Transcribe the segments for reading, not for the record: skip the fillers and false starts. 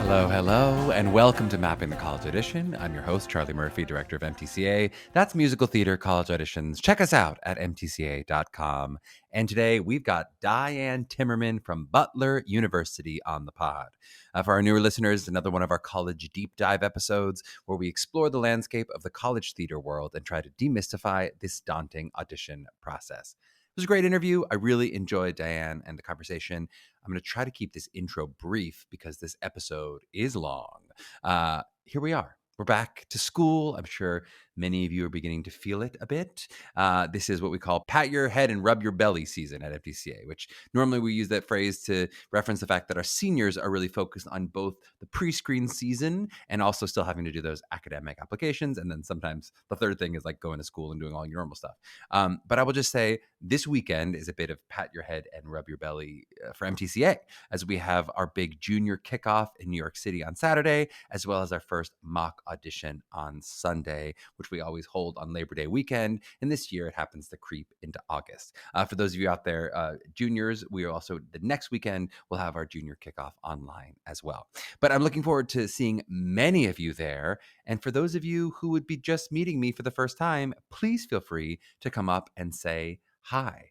Hello, and welcome to Mapping the College Audition. I'm your host, Charlie Murphy, director of MTCA. That's Musical Theater College Auditions. Check us out at mtca.com. And today we've got Diane Timmerman from Butler University on the pod. For our newer listeners, another one of our college deep dive episodes where we explore the landscape of the college theater world and try to demystify this daunting audition process. It was a great interview. I really enjoyed Diane and the conversation. I'm going to try to keep this intro brief because this episode is long. Here we are. We're back to school. I'm sure many of you are beginning to feel it a bit. This is what we call pat your head and rub your belly season at MTCA, which normally we use that phrase to reference the fact that our seniors are really focused on both the pre-screen season and also still having to do those academic applications. And then sometimes the third thing is like going to school and doing all your normal stuff. But I will just say this weekend is a bit of pat your head and rub your belly for MTCA, as we have our big junior kickoff in New York City on Saturday, as well as our first mock audition on Sunday, which we always hold on Labor Day weekend. And this year it happens to creep into August. For those of you out there, juniors, we are also, the next weekend, we'll have our junior kickoff online as well. But I'm looking forward to seeing many of you there. And for those of you who would be just meeting me for the first time, please feel free to come up and say hi.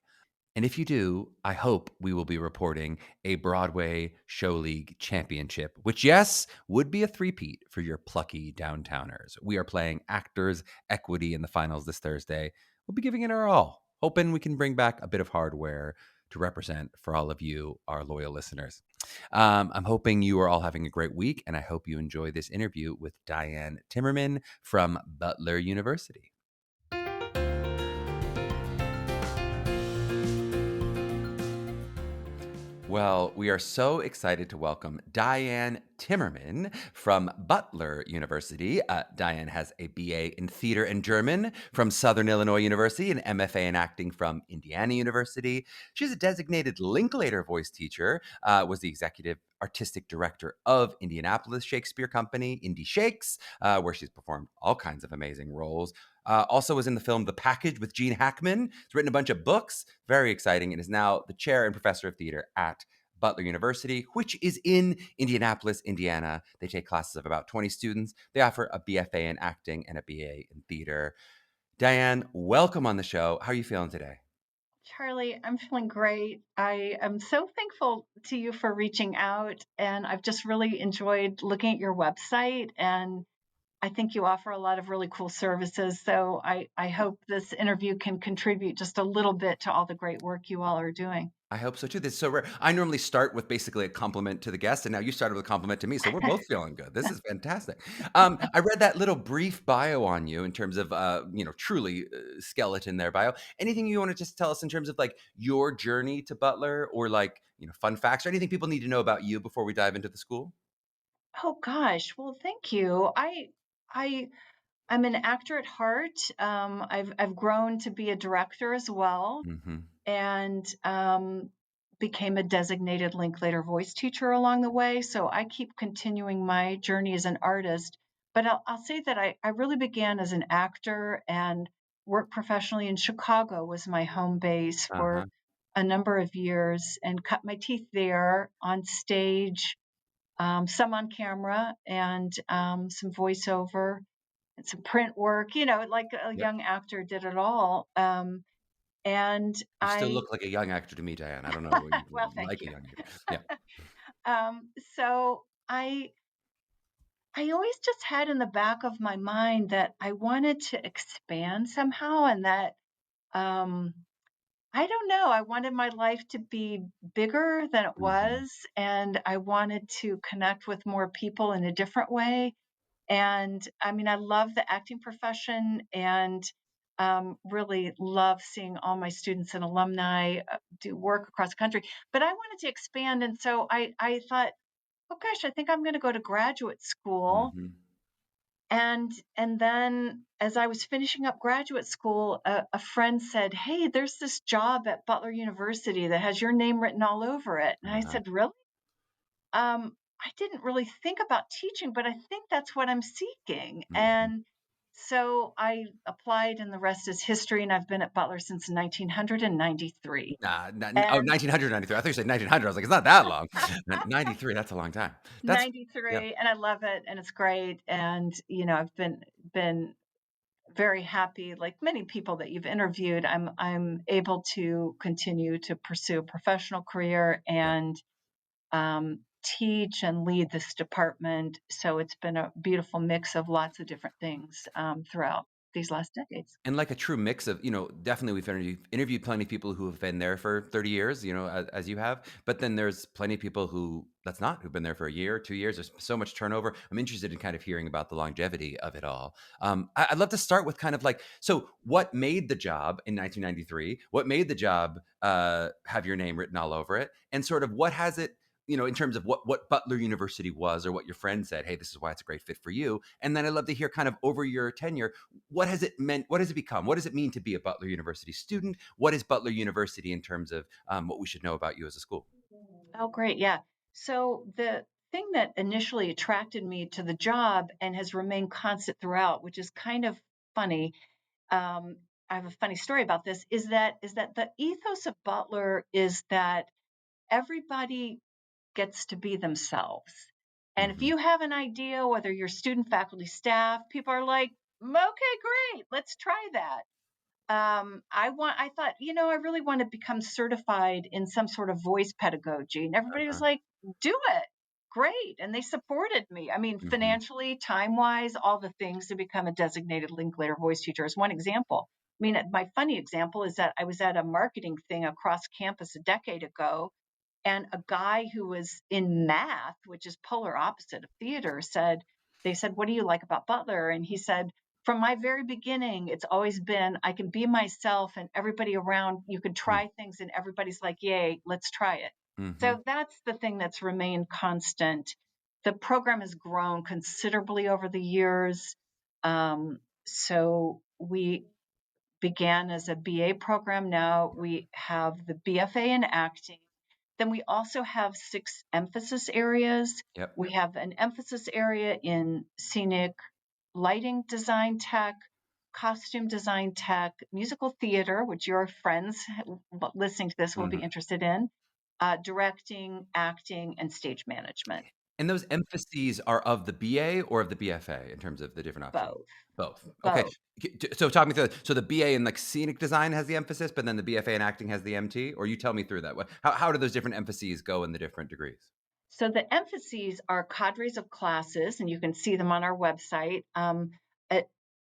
And if you do, I hope we will be reporting a Broadway Show League championship, which, yes, would be a three-peat for your plucky downtowners. We are playing Actors Equity in the finals this Thursday. We'll be giving it our all, hoping we can bring back a bit of hardware to represent for all of you, our loyal listeners. I'm hoping you are all having a great week, and I hope you enjoy this interview with Diane Timmerman from Butler University. Well, we are so excited to welcome Diane Timmerman from Butler University. Diane has a BA in theater and German from Southern Illinois University, an MFA in acting from Indiana University. She's a designated Linklater voice teacher, was the executive artistic director of Indianapolis Shakespeare Company, Indy Shakes, where she's performed all kinds of amazing roles. Also was in the film The Package with Gene Hackman. Has written a bunch of books, very exciting, and is now the chair and professor of theater at Butler University, which is in Indianapolis, Indiana. They take classes of about 20 students. They offer a BFA in acting and a BA in theater. Diane, welcome on the show. How are you feeling today? Charlie, I'm feeling great. I am so thankful to you for reaching out, and I've just really enjoyed looking at your website, and I think you offer a lot of really cool services. So I hope this interview can contribute just a little bit to all the great work you all are doing. I hope so too. This is so rare. I normally start with basically a compliment to the guest, and now you started with a compliment to me. So we're both feeling good. This is fantastic. I read that little brief bio on you in terms of, truly skeleton there bio. Anything you want to just tell us in terms of like your journey to Butler, or like, fun facts, or anything people need to know about you before we dive into the school? Oh gosh, well, thank you. I I'm an actor at heart. I've grown to be a director as well, Mm-hmm. and became a designated Linklater voice teacher along the way. So I keep continuing my journey as an artist. But I'll say that I really began as an actor and worked professionally in Chicago was my home base for Uh-huh. a number of years and cut my teeth there on stage, some on camera, and some voiceover and some print work, like a Yep. young actor did it all. And You still I look like a young actor to me, Diane. I don't know what you Well, thank like a you. young actor. Yeah. So I always just had in the back of my mind that I wanted to expand somehow, and that um, I don't know, I wanted my life to be bigger than it Mm-hmm. was, and I wanted to connect with more people in a different way. And I mean, I love the acting profession, and really love seeing all my students and alumni do work across the country. But I wanted to expand, and so I thought, oh gosh, I think I'm going to go to graduate school. Mm-hmm. And then as I was finishing up graduate school, a friend said, "Hey, there's this job at Butler University that has your name written all over it." And I Uh-huh. said, "Really?" I didn't really think about teaching, but I think that's what I'm seeking. Mm-hmm. And So I applied, and the rest is history. And I've been at Butler since 1993. Oh, And 1993. I thought you said 1900. I was like, it's not that long. 93, that's a long time. That's, yeah. 93, and I love it, and it's great. And I've been very happy. Like many people that you've interviewed, I'm able to continue to pursue a professional career Yeah. and teach and lead this department. So it's been a beautiful mix of lots of different things throughout these last decades. And like a true mix of, definitely we've interviewed plenty of people who have been there for 30 years, as you have. But then there's plenty of people who've been there for a year, 2 years. There's so much turnover. I'm interested in kind of hearing about the longevity of it all. I'd love to start with kind of like, so what made the job in 1993? What made the job have your name written all over it? And sort of what has it, in terms of what Butler University was, or what your friend said, hey, this is why it's a great fit for you. And then I'd love to hear kind of over your tenure, what has it meant? What has it become? What does it mean to be a Butler University student? What is Butler University in terms of what we should know about you as a school? Oh, great. Yeah. So the thing that initially attracted me to the job and has remained constant throughout, which is kind of funny. I have a funny story about this, is that the ethos of Butler is that everybody gets to be themselves. And if Mm-hmm. you have an idea, whether you're student, faculty, staff, people are like, okay, great, let's try that. I thought, I really want to become certified in some sort of voice pedagogy. And everybody was Uh-huh. like, do it. Great. And they supported me. I mean, Mm-hmm. financially, time wise, all the things to become a designated Linklater voice teacher is one example. I mean, my funny example is that I was at a marketing thing across campus a decade ago, and a guy who was in math, which is polar opposite of theater, they said, what do you like about Butler? And he said, from my very beginning, it's always been, I can be myself, and everybody around, you can try things and everybody's like, yay, let's try it. Mm-hmm. So that's the thing that's remained constant. The program has grown considerably over the years. So we began as a BA program. Now we have the BFA in acting. Then we also have 6 emphasis areas. Yep. We have an emphasis area in scenic lighting design tech, costume design tech, musical theater, which your friends listening to this will be Mm-hmm. interested in, directing, acting, and stage management. And those emphases are of the BA or of the BFA in terms of the different options? Both, Both. Okay. both. So talk me through that. So the BA in like scenic design has the emphasis, but then the BFA in acting has the MT, or you tell me through that. How do those different emphases go in the different degrees? So the emphases are cadres of classes, and you can see them on our website. An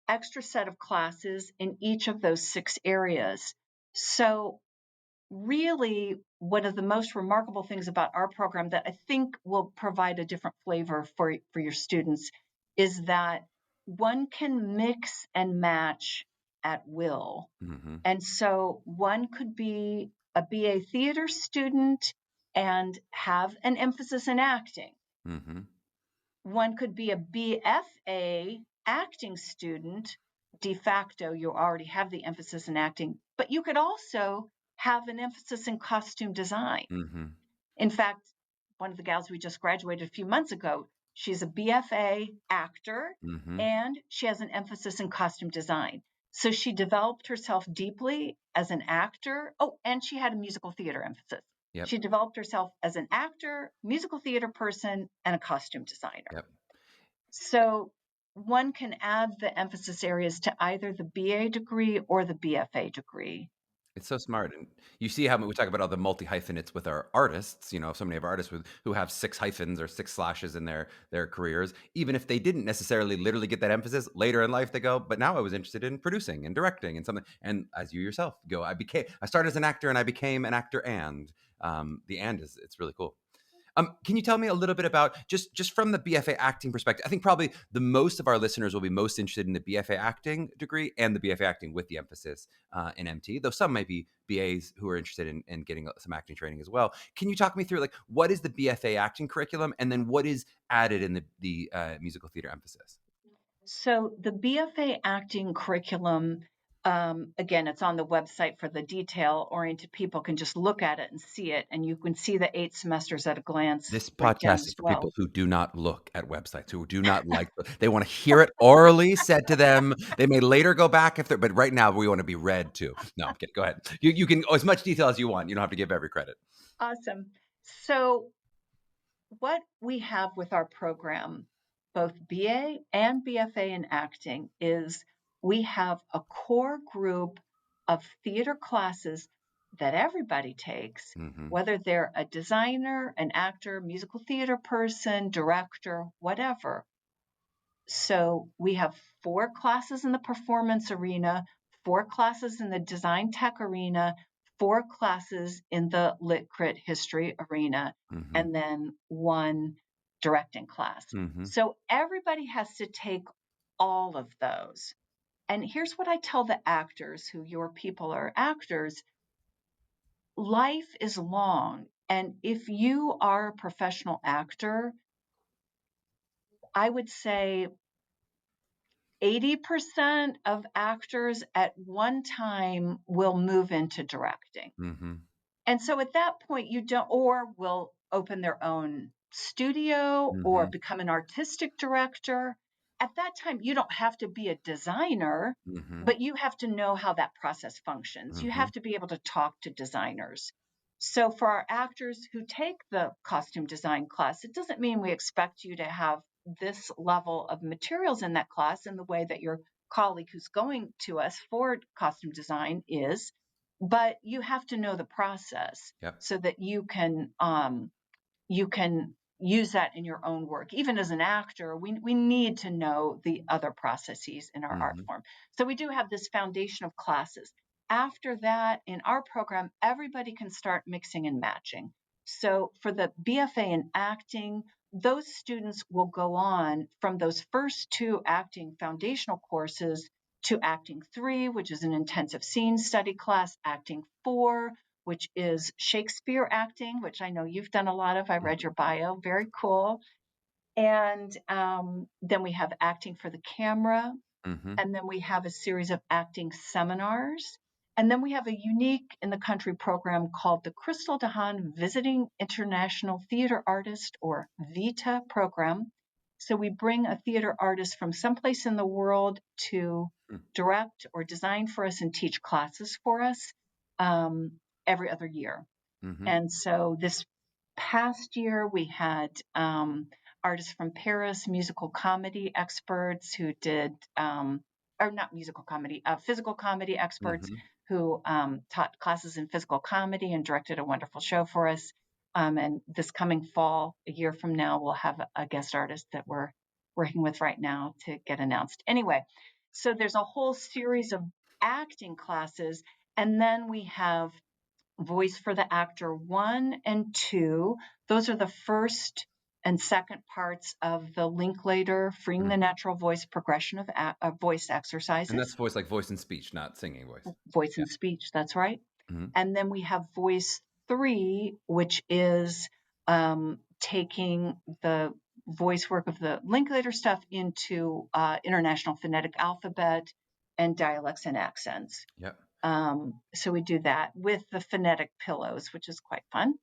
extra set of classes in each of those 6 areas. So really, one of the most remarkable things about our program that I think will provide a different flavor for your students is that one can mix and match at will. Mm-hmm. And so one could be a BA theater student and have an emphasis in acting. Mm-hmm. One could be a BFA acting student. De facto, you already have the emphasis in acting, but you could also have an emphasis in costume design. Mm-hmm. In fact, one of the gals we just graduated a few months ago, she's a BFA actor Mm-hmm. and she has an emphasis in costume design. So she developed herself deeply as an actor. Oh, and she had a musical theater emphasis. Yep. She developed herself as an actor, musical theater person, and a costume designer. Yep. So one can add the emphasis areas to either the BA degree or the BFA degree. It's so smart. And you see how we talk about all the multi hyphenates with our artists, so many of our artists who have 6 hyphens or 6 slashes in their careers, even if they didn't necessarily literally get that emphasis later in life, they go, but now I was interested in producing and directing and something. And as you yourself go, I started as an actor and I became an actor. And the and it's really cool. Can you tell me a little bit about just from the BFA acting perspective? I think probably the most of our listeners will be most interested in the BFA acting degree and the BFA acting with the emphasis in MT, though some might be BAs who are interested in getting some acting training as well. Can you talk me through like what is the BFA acting curriculum and then what is added in the musical theater emphasis? So the BFA acting curriculum Again, it's on the website for the detail-oriented people can just look at it and see it, and you can see the 8 semesters at a glance This breakdown podcast is as for people well. who do not look at websites, who do not like they want to hear it orally said to them. They may later go back if they're, but right now we want to be read to. No, I'm kidding. Go ahead. You can as much detail as you want. You don't have to give every credit. Awesome. So what we have with our program, both BA and BFA in acting, is we have a core group of theater classes that everybody takes, Mm-hmm. whether they're a designer, an actor, musical theater person, director, whatever. So we have 4 classes in the performance arena, 4 classes in the design tech arena, 4 classes in the lit crit history arena, Mm-hmm. and then 1 directing class. Mm-hmm. So everybody has to take all of those. And here's what I tell the actors, who your people are actors: life is long. And if you are a professional actor, I would say 80% of actors at one time will move into directing. Mm-hmm. And so at that point, you don't, or will open their own studio or Mm-hmm. become an artistic director. At that time, you don't have to be a designer, Mm-hmm. but you have to know how that process functions. You Mm-hmm. have to be able to talk to designers. So for our actors who take the costume design class, it doesn't mean we expect you to have this level of materials in that class in the way that your colleague who's going to us for costume design is, but you have to know the process Yep. so that you can use that in your own work. Even as an actor, we need to know the other processes in our art Mm-hmm. form. So we do have this foundation of classes. After that, in our program, everybody can start mixing and matching. So for the BFA in acting, those students will go on from those first 2 acting foundational courses to acting 3, which is an intensive scene study class, acting 4, which is Shakespeare acting, which I know you've done a lot of. I read your bio, very cool. And then we have acting for the camera. Mm-hmm. And then we have a series of acting seminars. And then we have a unique in the country program called the Crystal DeHaan Visiting International Theater Artist, or VITA program. So we bring a theater artist from someplace in the world to direct or design for us and teach classes for us every other year. Mm-hmm. And so this past year, we had artists from Paris, musical comedy experts who did, or not musical comedy, physical comedy experts Mm-hmm. who taught classes in physical comedy and directed a wonderful show for us. And this coming fall, a year from now, we'll have a guest artist that we're working with right now to get announced. Anyway, so there's a whole series of acting classes. And then we have Voice for the Actor 1 and 2. Those are the first and second parts of the Linklater Freeing the Natural Voice progression of voice And exercises. that's voice, like voice and speech, not singing voice. Voice and speech, that's right. Mm-hmm. And then we have Voice 3, which is taking the voice work of the Linklater stuff into International Phonetic Alphabet and dialects and accents. Yep. So we do that with the phonetic pillows, which is quite fun.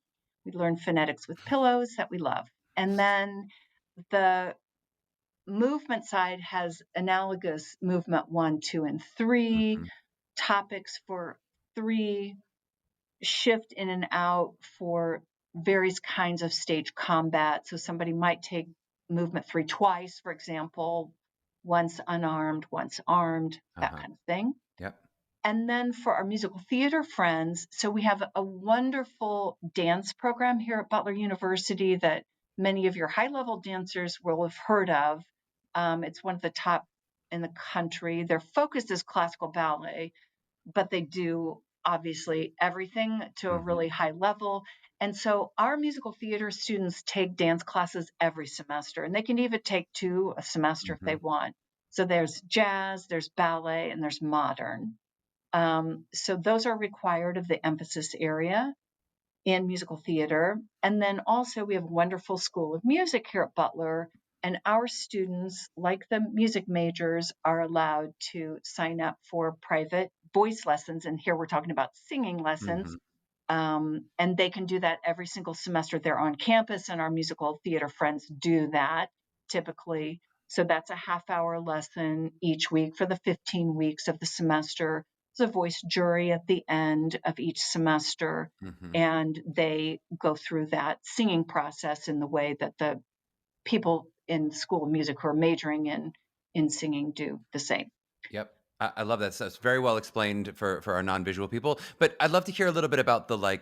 We learn phonetics with pillows that we love. And then the movement side has analogous movement 1, 2, and 3, Mm-hmm. topics for 3, shift in and out for various kinds of stage combat. So somebody might take movement 3 twice, for example, once unarmed, once armed, that kind of thing. Yep. And then for our musical theater friends, so we have a wonderful dance program here at Butler University that many of your high-level dancers will have heard of. It's one of the top in the country. Their focus is classical ballet, but they do obviously everything to a really high level. And so our musical theater students take dance classes every semester, and they can even take 2 a semester if they want. So there's jazz, there's ballet, and there's modern. So those are required of the emphasis area in musical theater. And then also we have a wonderful School of Music here at Butler. And our students, like the music majors, are allowed to sign up for private voice lessons. And here we're talking about singing lessons. And they can do that every single semester they're on campus, and our musical theater friends do that typically. So that's a half-hour lesson each week for the 15 weeks of the semester. There's a voice jury at the end of each semester, and they go through that singing process in the way that the people in the School of Music who are majoring in singing do the same. Yep. I love that. So it's very well explained for our non-visual people. But I'd love to hear a little bit about the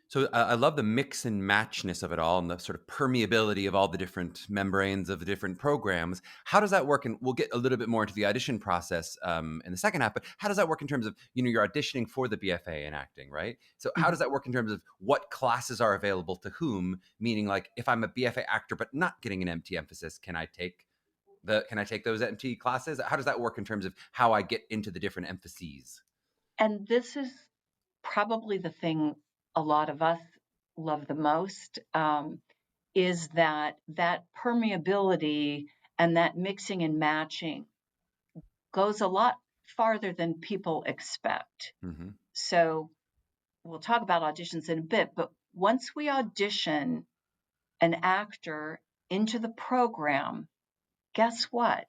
so I love the mix and matchness of it all and the sort of permeability of all the different membranes of the different programs. How does that work? And we'll get a little bit more into the audition process in the second half. But how does that work in terms of, you're auditioning for the BFA in acting, right? So how does that work in terms of what classes are available to whom? Meaning, like, if I'm a BFA actor but not getting an MT emphasis, can I take those MT classes? How does that work in terms of how I get into the different emphases? And this is probably the thing a lot of us love the most, is that permeability and that mixing and matching goes a lot farther than people expect. So we'll talk about auditions in a bit, but once we audition an actor into the program, guess what?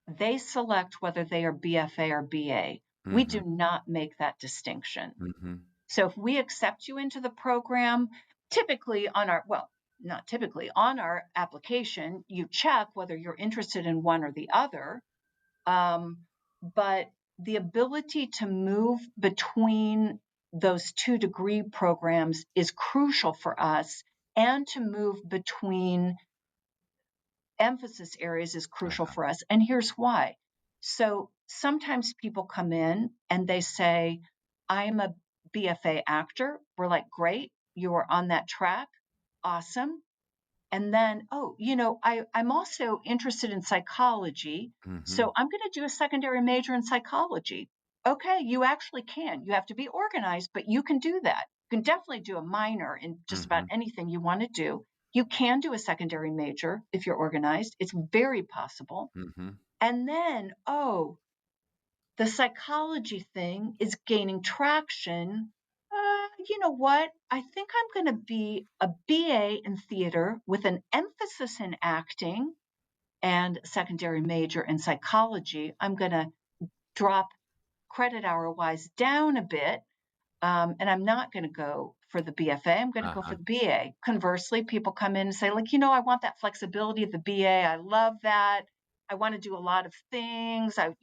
They select whether they are BFA or BA. We do not make that distinction. So if we accept you into the program, typically on our, well, not typically, on our application, you check whether you're interested in one or the other. But the ability to move between those 2-degree programs is crucial for us, and to move between emphasis areas is crucial for us. And here's why. So sometimes people come in and they say, I'm a BFA actor. We're like, great, you are on that track. Awesome. And then, I'm also interested in psychology. So I'm going to do a secondary major in psychology. Okay, you actually can. You have to be organized, but you can do that. You can definitely do a minor in just about anything you want to do. You can do a secondary major if you're organized. It's very possible. And then, the psychology thing is gaining traction. You know what? I think I'm going to be a BA in theater with an emphasis in acting and secondary major in psychology. I'm going to drop credit hour wise down a bit. And I'm not going to go for the BFA. I'm going to go for the BA. Conversely, people come in and say, I want that flexibility of the BA. I love that. I want to do a lot of things. I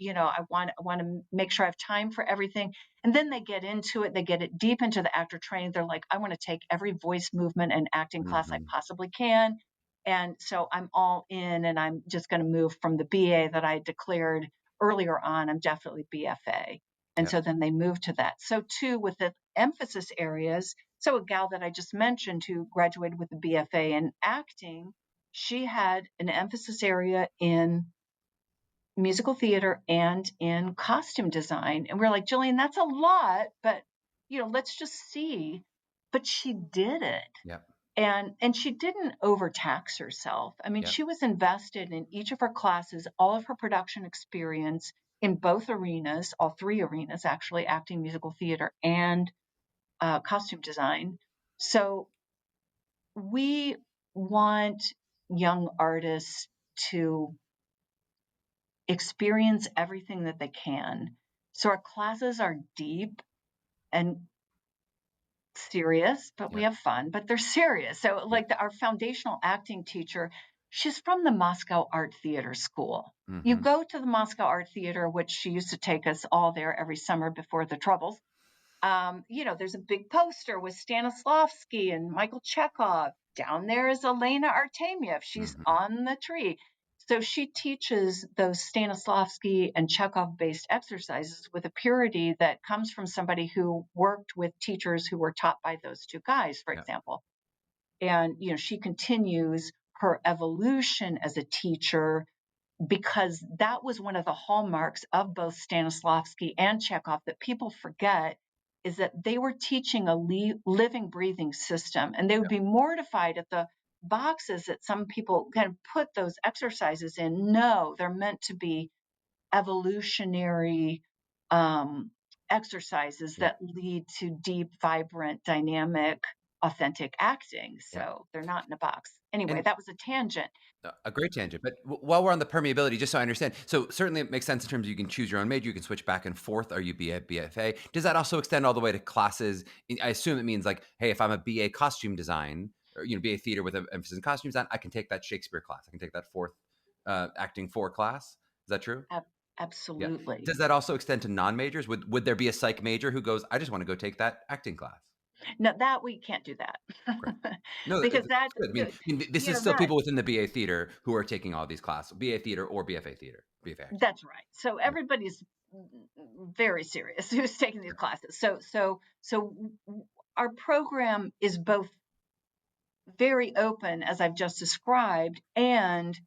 want to make sure I have time for everything. And then they get into it. They get it deep into the actor training. They're like, I want to take every voice movement and acting class I possibly can. And so I'm all in, and I'm just going to move from the BA that I declared earlier on. I'm definitely BFA. And so then they move to that. So too, with the emphasis areas, so a gal that I just mentioned who graduated with a BFA in acting, she had an emphasis area in musical theater and in costume design. And we're like, Jillian, that's a lot, but let's just see. But she did it. And she didn't overtax herself. I mean, she was invested in each of her classes, all of her production experience in both arenas, all 3 arenas, actually, acting, musical theater, and costume design. So we want young artists to experience everything that they can. So our classes are deep and serious, but we have fun, but they're serious. So our foundational acting teacher, she's from the Moscow Art Theater School. You go to the Moscow Art Theater, which she used to take us all there every summer before the Troubles. There's a big poster with Stanislavski and Michael Chekhov. Down there is Elena Artemiev. She's on the tree. So she teaches those Stanislavski and Chekhov-based exercises with a purity that comes from somebody who worked with teachers who were taught by those 2 guys, for example. And, she continues her evolution as a teacher, because that was one of the hallmarks of both Stanislavski and Chekhov that people forget, is that they were teaching a living, breathing system. And they would be mortified at the boxes that some people kind of put those exercises in. No, they're meant to be evolutionary exercises Yeah. that lead to deep, vibrant, dynamic, authentic acting. Yeah. So they're not in a box. Anyway, And that was a tangent. a great tangent. But while we're on the permeability, just so I understand, so certainly it makes sense in terms of you can choose your own major, you can switch back and forth. Are you BA, BFA? Does that also extend all the way to classes? I assume it means like, hey, if I'm a BA costume design or BA theater with an emphasis in costume design, I can take that Shakespeare class. I can take that fourth acting four class. Is that true? Yeah. Absolutely. Does that also extend to non-majors? Would there be a psych major who goes, I just want to go take that acting class? No, that we can't do that. Great. No, Because that's that, good. This is still that people within the BA theater who are taking all these classes, BA theater or BFA theater, BFA acting. that's right. So Yeah. everybody's very serious who's taking these classes. So our program is both very open, as I've just described, and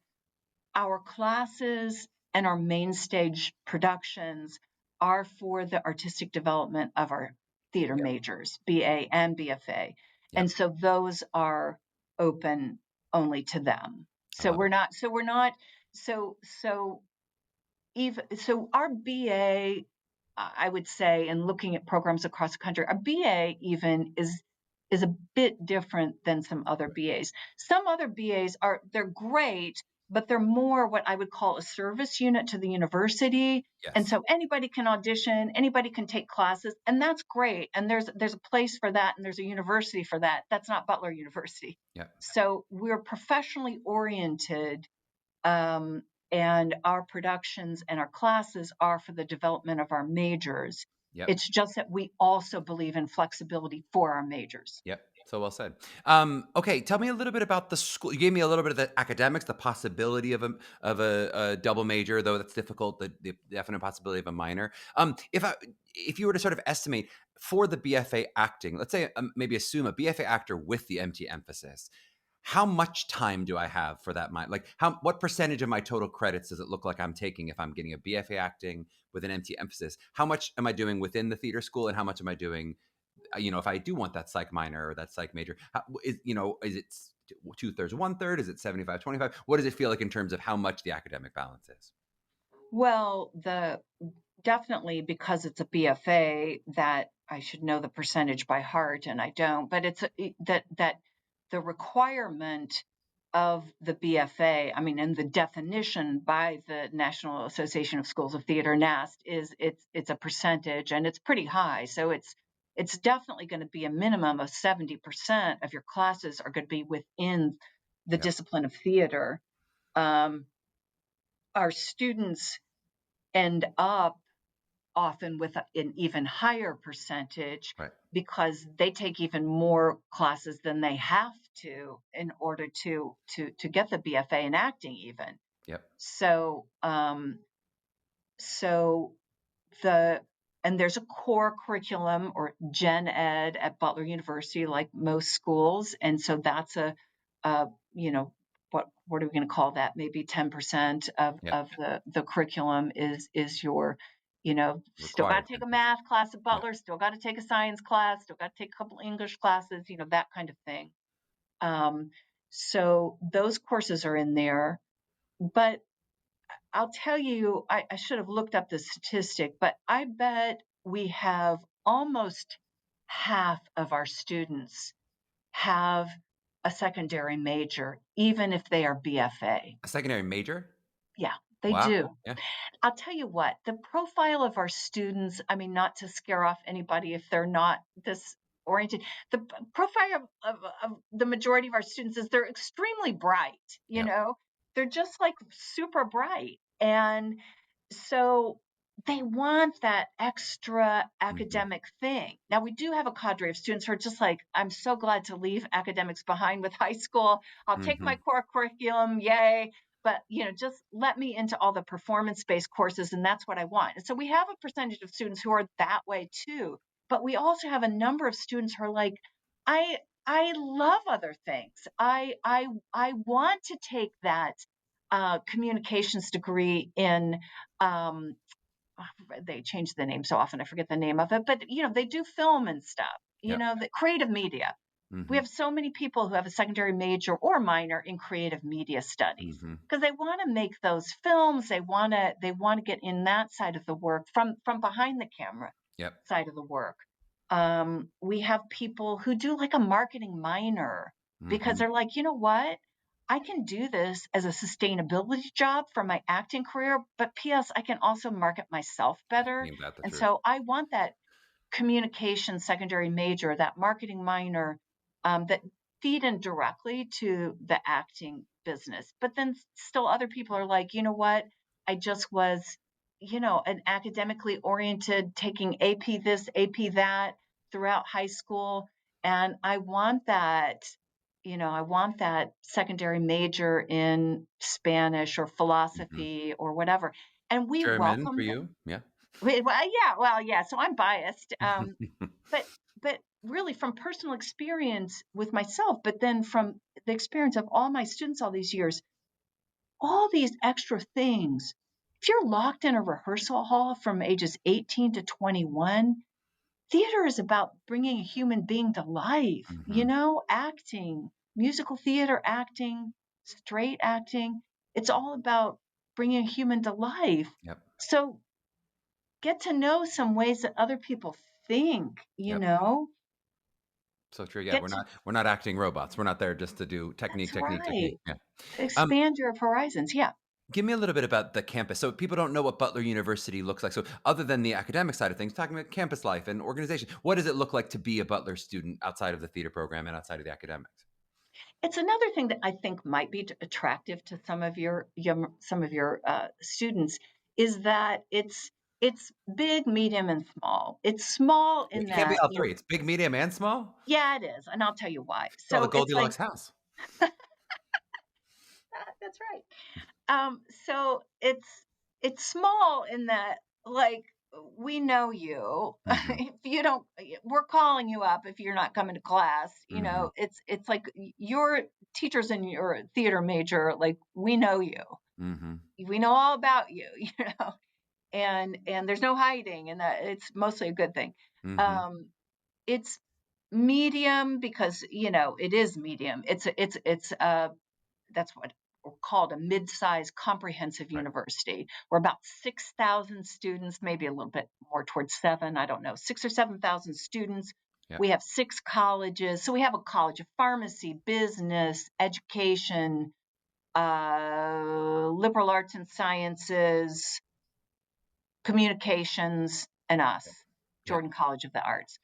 our classes and our main stage productions are for the artistic development of our theater Yep. majors, BA and BFA. Yep. And so those are open only to them. I So love we're it. not, so we're not, so, so even, so our BA, I would say, in looking at programs across the country, our BA even is a bit different than some other BAs. Some other BAs they're great, but they're more what I would call a service unit to the university. And Yes. so anybody can audition, anybody can take classes, and that's great. And there's a place for that, and there's a university for that. That's not Butler University. Yep. So we're professionally oriented, um, and our productions and our classes are for the development of our majors. Yep. It's just that we also believe in flexibility for our majors. Yep. So well said. Okay, tell me a little bit about the school. You gave me a little bit of the academics, the possibility of a double major, though that's difficult. The definite possibility of a minor. If you were to sort of estimate for the BFA acting, let's say maybe assume a BFA actor with the MT emphasis, how much time do I have for that minor? Like what percentage of my total credits does it look like I'm taking if I'm getting a BFA acting with an MT emphasis? How much am I doing within the theater school, and how much am I doing if I do want that psych minor or that psych major, is it 2/3, 1/3? Is it 75/25? What does it feel like in terms of how much the academic balance is? Well, the definitely, because it's a BFA, that I should know the percentage by heart, and I don't. But that the requirement of the BFA, I mean, and the definition by the National Association of Schools of Theater, NAST, is it's a percentage, and it's pretty high. So it's definitely going to be a minimum of 70% of your classes are going to be within the Yep. discipline of theater. Um, our students end up often with an even higher percentage Right. because they take even more classes than they have to in order to get the BFA in acting even. Yep. So so the and there's a core curriculum or gen ed at Butler University, like most schools, and so that's a what are we going to call that? Maybe 10% Yep. of the curriculum is your, still got Required to take a emphasis. math class at Yep. Butler, still got to take a science class, still got to take a couple English classes, that kind of thing. So those courses are in there, but I'll tell you, I should have looked up the statistic, but I bet we have almost half of our students have a secondary major, even if they are BFA. A secondary major? Yeah, they Wow. do. Yeah. I'll tell you what, the profile of our students, I mean, not to scare off anybody if they're not this oriented, the profile of the majority of our students is they're extremely bright, Yep. they're just like super bright. And so they want that extra Hmm. academic thing. Now, we do have a cadre of students who are just like, I'm so glad to leave academics behind with high school. I'll take my Hmm. core curriculum, yay. But, just let me into all the performance-based courses, and that's what I want. And so we have a percentage of students who are that way too. But we also have a number of students who are like, I I love other things. I want to take that communications degree in um, they change the name so often I forget the name of it, but they do film and stuff, Yep. the creative media. We Mm-hmm. have so many people who have a secondary major or minor in creative media studies Mm-hmm. because they want to make those films. They want to get in that side of the work from behind the camera Yep. side of the work. We have people who do like a marketing minor because Mm-hmm. they're like, you know what? I can do this as a sustainability job for my acting career, but P.S. I can also market myself better. Ain't that the And truth? so I want that communication secondary major, that marketing minor, that feed in directly to the acting business. But then still other people are like, you know what? I just was, an academically oriented, taking AP this, AP that throughout high school. And I want that secondary major in Spanish or Mm-hmm. philosophy or whatever. And we German for welcome you? Yeah. yeah. So I'm biased, but but really from personal experience with myself, but then from the experience of all my students all these years, all these extra things. If you're locked in a rehearsal hall from ages 18 to 21, theater is about bringing a human being to life. Mm-hmm. Acting, musical theater acting, straight acting. It's all about bringing a human to life. Yep. So get to know some ways that other people think, Yep. So true. Yeah, get to, we're not acting robots. We're not there just to do that's technique. right. Yeah. Um, Expand your horizons. Yeah. Give me a little bit about the campus. So people don't know what Butler University looks like. So other than the academic side of things, talking about campus life and organization, what does it look like to be a Butler student outside of the theater program and outside of the academics? It's another thing that I think might be attractive to some of your students is that it's big, medium, and small. It's small in It can't be that, all three. It's big, medium, and small. yeah, it is, and I'll tell you why. It's all the So it's like Goldilocks house. that's right. So it's small in that, like, we know you. Hmm. If you don't, we're calling you up if you're not coming to class. Hmm. It's like your teachers in your theater major, like, we know you. Hmm. We know all about you, and there's no hiding, and that it's mostly a good thing. Hmm. Um, it's medium because it is medium. It's that's what we're called a mid-sized comprehensive Right. university. We're about 6,000 students, maybe a little bit more towards seven, I don't know, 6 or 7,000 students. Yeah. We have 6 colleges. So we have a college of pharmacy, business, education, liberal arts and sciences, communications, and us, Yeah. Jordan College of the Arts.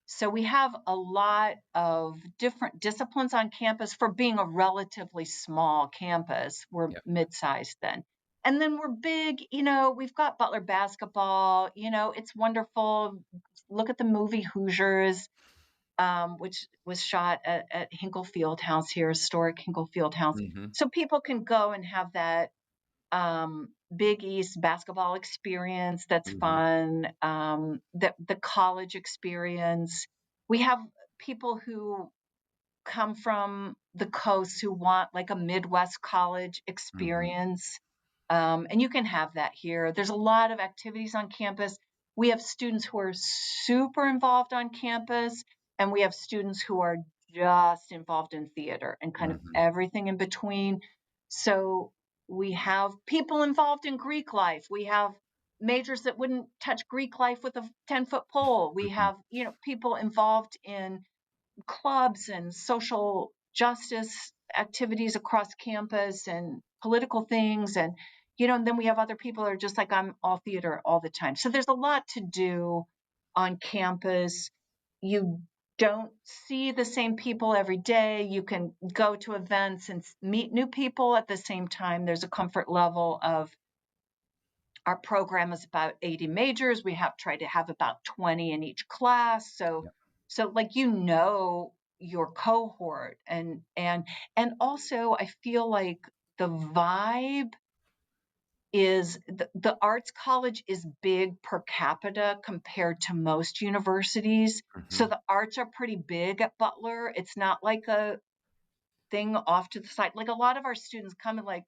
So we have a lot of different disciplines on campus for being a relatively small campus. We're Yeah. mid-sized then. And then we're big, we've got Butler basketball, it's wonderful. Look at the movie Hoosiers, which was shot at Hinkle Fieldhouse here, historic Hinkle Fieldhouse. Hmm. So people can go and have that Big East basketball experience that's Hmm. fun, the college experience. We have people who come from the coast who want like a Midwest college Hmm. experience. And you can have that here. There's a lot of activities on campus. We have students who are super involved on campus, and we have students who are just involved in theater and kind of Hmm. everything in between. So we have people involved in Greek life. We have majors that wouldn't touch Greek life with a 10-foot pole. We Hmm. have, people involved in clubs and social justice activities across campus and political things, and then we have other people that are just like, I'm all theater all the time. So there's a lot to do on campus. You don't see the same people every day. You can go to events and meet new people at the same time. There's a comfort level of, our program is about 80 majors. We have tried to have about 20 in each class. So, Yeah. so like, your cohort, and also I feel like the vibe is the arts college is big per capita compared to most universities. So Hmm. the arts are pretty big at Butler. It's not like a thing off to the side. Like, a lot of our students come and like,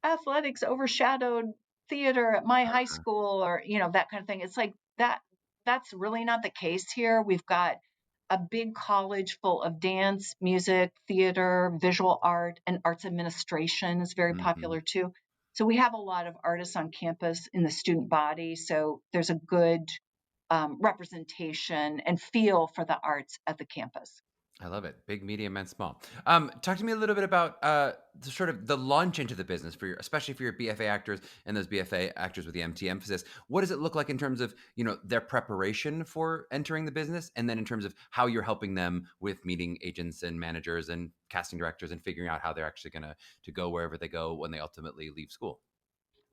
athletics overshadowed theater at my high school, or that kind of thing. It's like that's really not the case here. We've got a big college full of dance, music, theater, visual art, and arts administration is very Mm-hmm. popular too. So we have a lot of artists on campus in the student body. So there's a good representation and feel for the arts at the campus. I love it. Big, medium, and small. Talk to me a little bit about the sort of the launch into the business for your, especially for your BFA actors and those BFA actors with the MT emphasis. What does it look like in terms of their preparation for entering the business, and then in terms of how you're helping them with meeting agents and managers and casting directors and figuring out how they're actually going to go wherever they go when they ultimately leave school?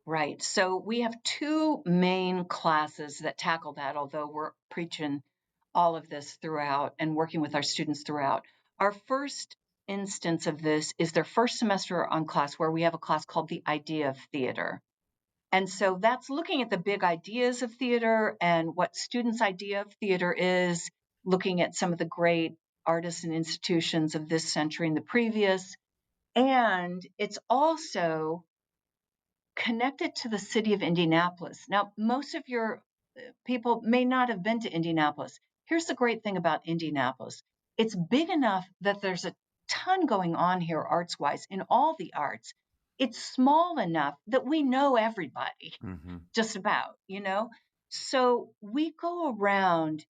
Right. So we have two main classes that tackle that, although we're preaching all of this throughout and working with our students throughout. Our first instance of this is their first semester on class, where we have a class called the Idea of Theater. And so that's looking at the big ideas of theater and what students' idea of theater is, looking at some of the great artists and institutions of this century and the previous. And it's also connected to the city of Indianapolis. Now, most of your people may not have been to Indianapolis. Here's the great thing about Indianapolis: it's big enough that there's a ton going on here, arts wise, in all the arts. It's small enough that we know everybody, Mm-hmm. just about. So we go around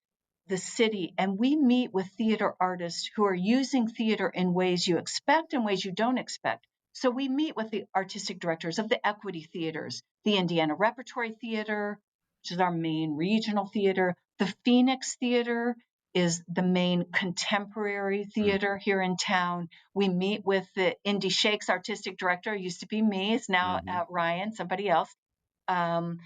the city and we meet with theater artists who are using theater in ways you expect and ways you don't expect. So we meet with the artistic directors of the equity theaters, the Indiana Repertory Theater, which is our main regional theater. The Phoenix Theater is the main contemporary theater here in town. We meet with the Indy Shakes artistic director, used to be me, is now Mm-hmm. Ryan, somebody else. Um,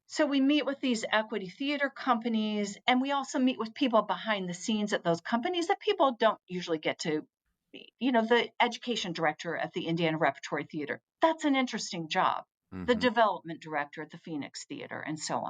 so we meet with these equity theater companies, and we also meet with people behind the scenes at those companies that people don't usually get to meet. The education director at the Indiana Repertory Theater, that's an interesting job. The Mm-hmm. development director at the Phoenix Theater, and so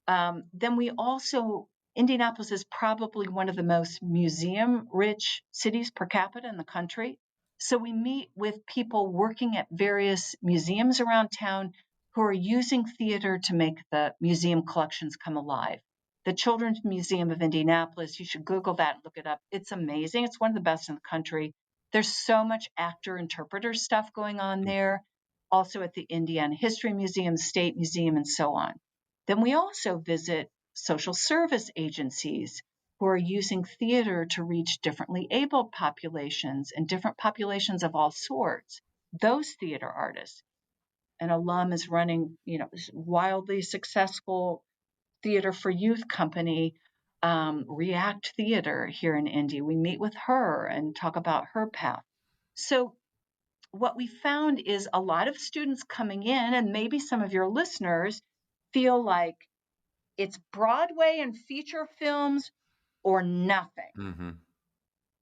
on. Then we also, Indianapolis is probably one of the most museum rich cities per capita in the country. So we meet with people working at various museums around town who are using theater to make the museum collections come alive. The Children's Museum of Indianapolis, you should Google that and look it up. It's amazing. It's one of the best in the country. There's so much actor interpreter stuff going on there. Also at the Indiana History Museum, State Museum, and so on. Then we also visit social service agencies who are using theater to reach differently abled populations and different populations of all sorts. Those theater artists. An alum is running, this wildly successful theater for youth company, React Theater here in Indy. We meet with her and talk about her path. So what we found is a lot of students coming in, and maybe some of your listeners feel like it's Broadway and feature films or nothing. Mm-hmm.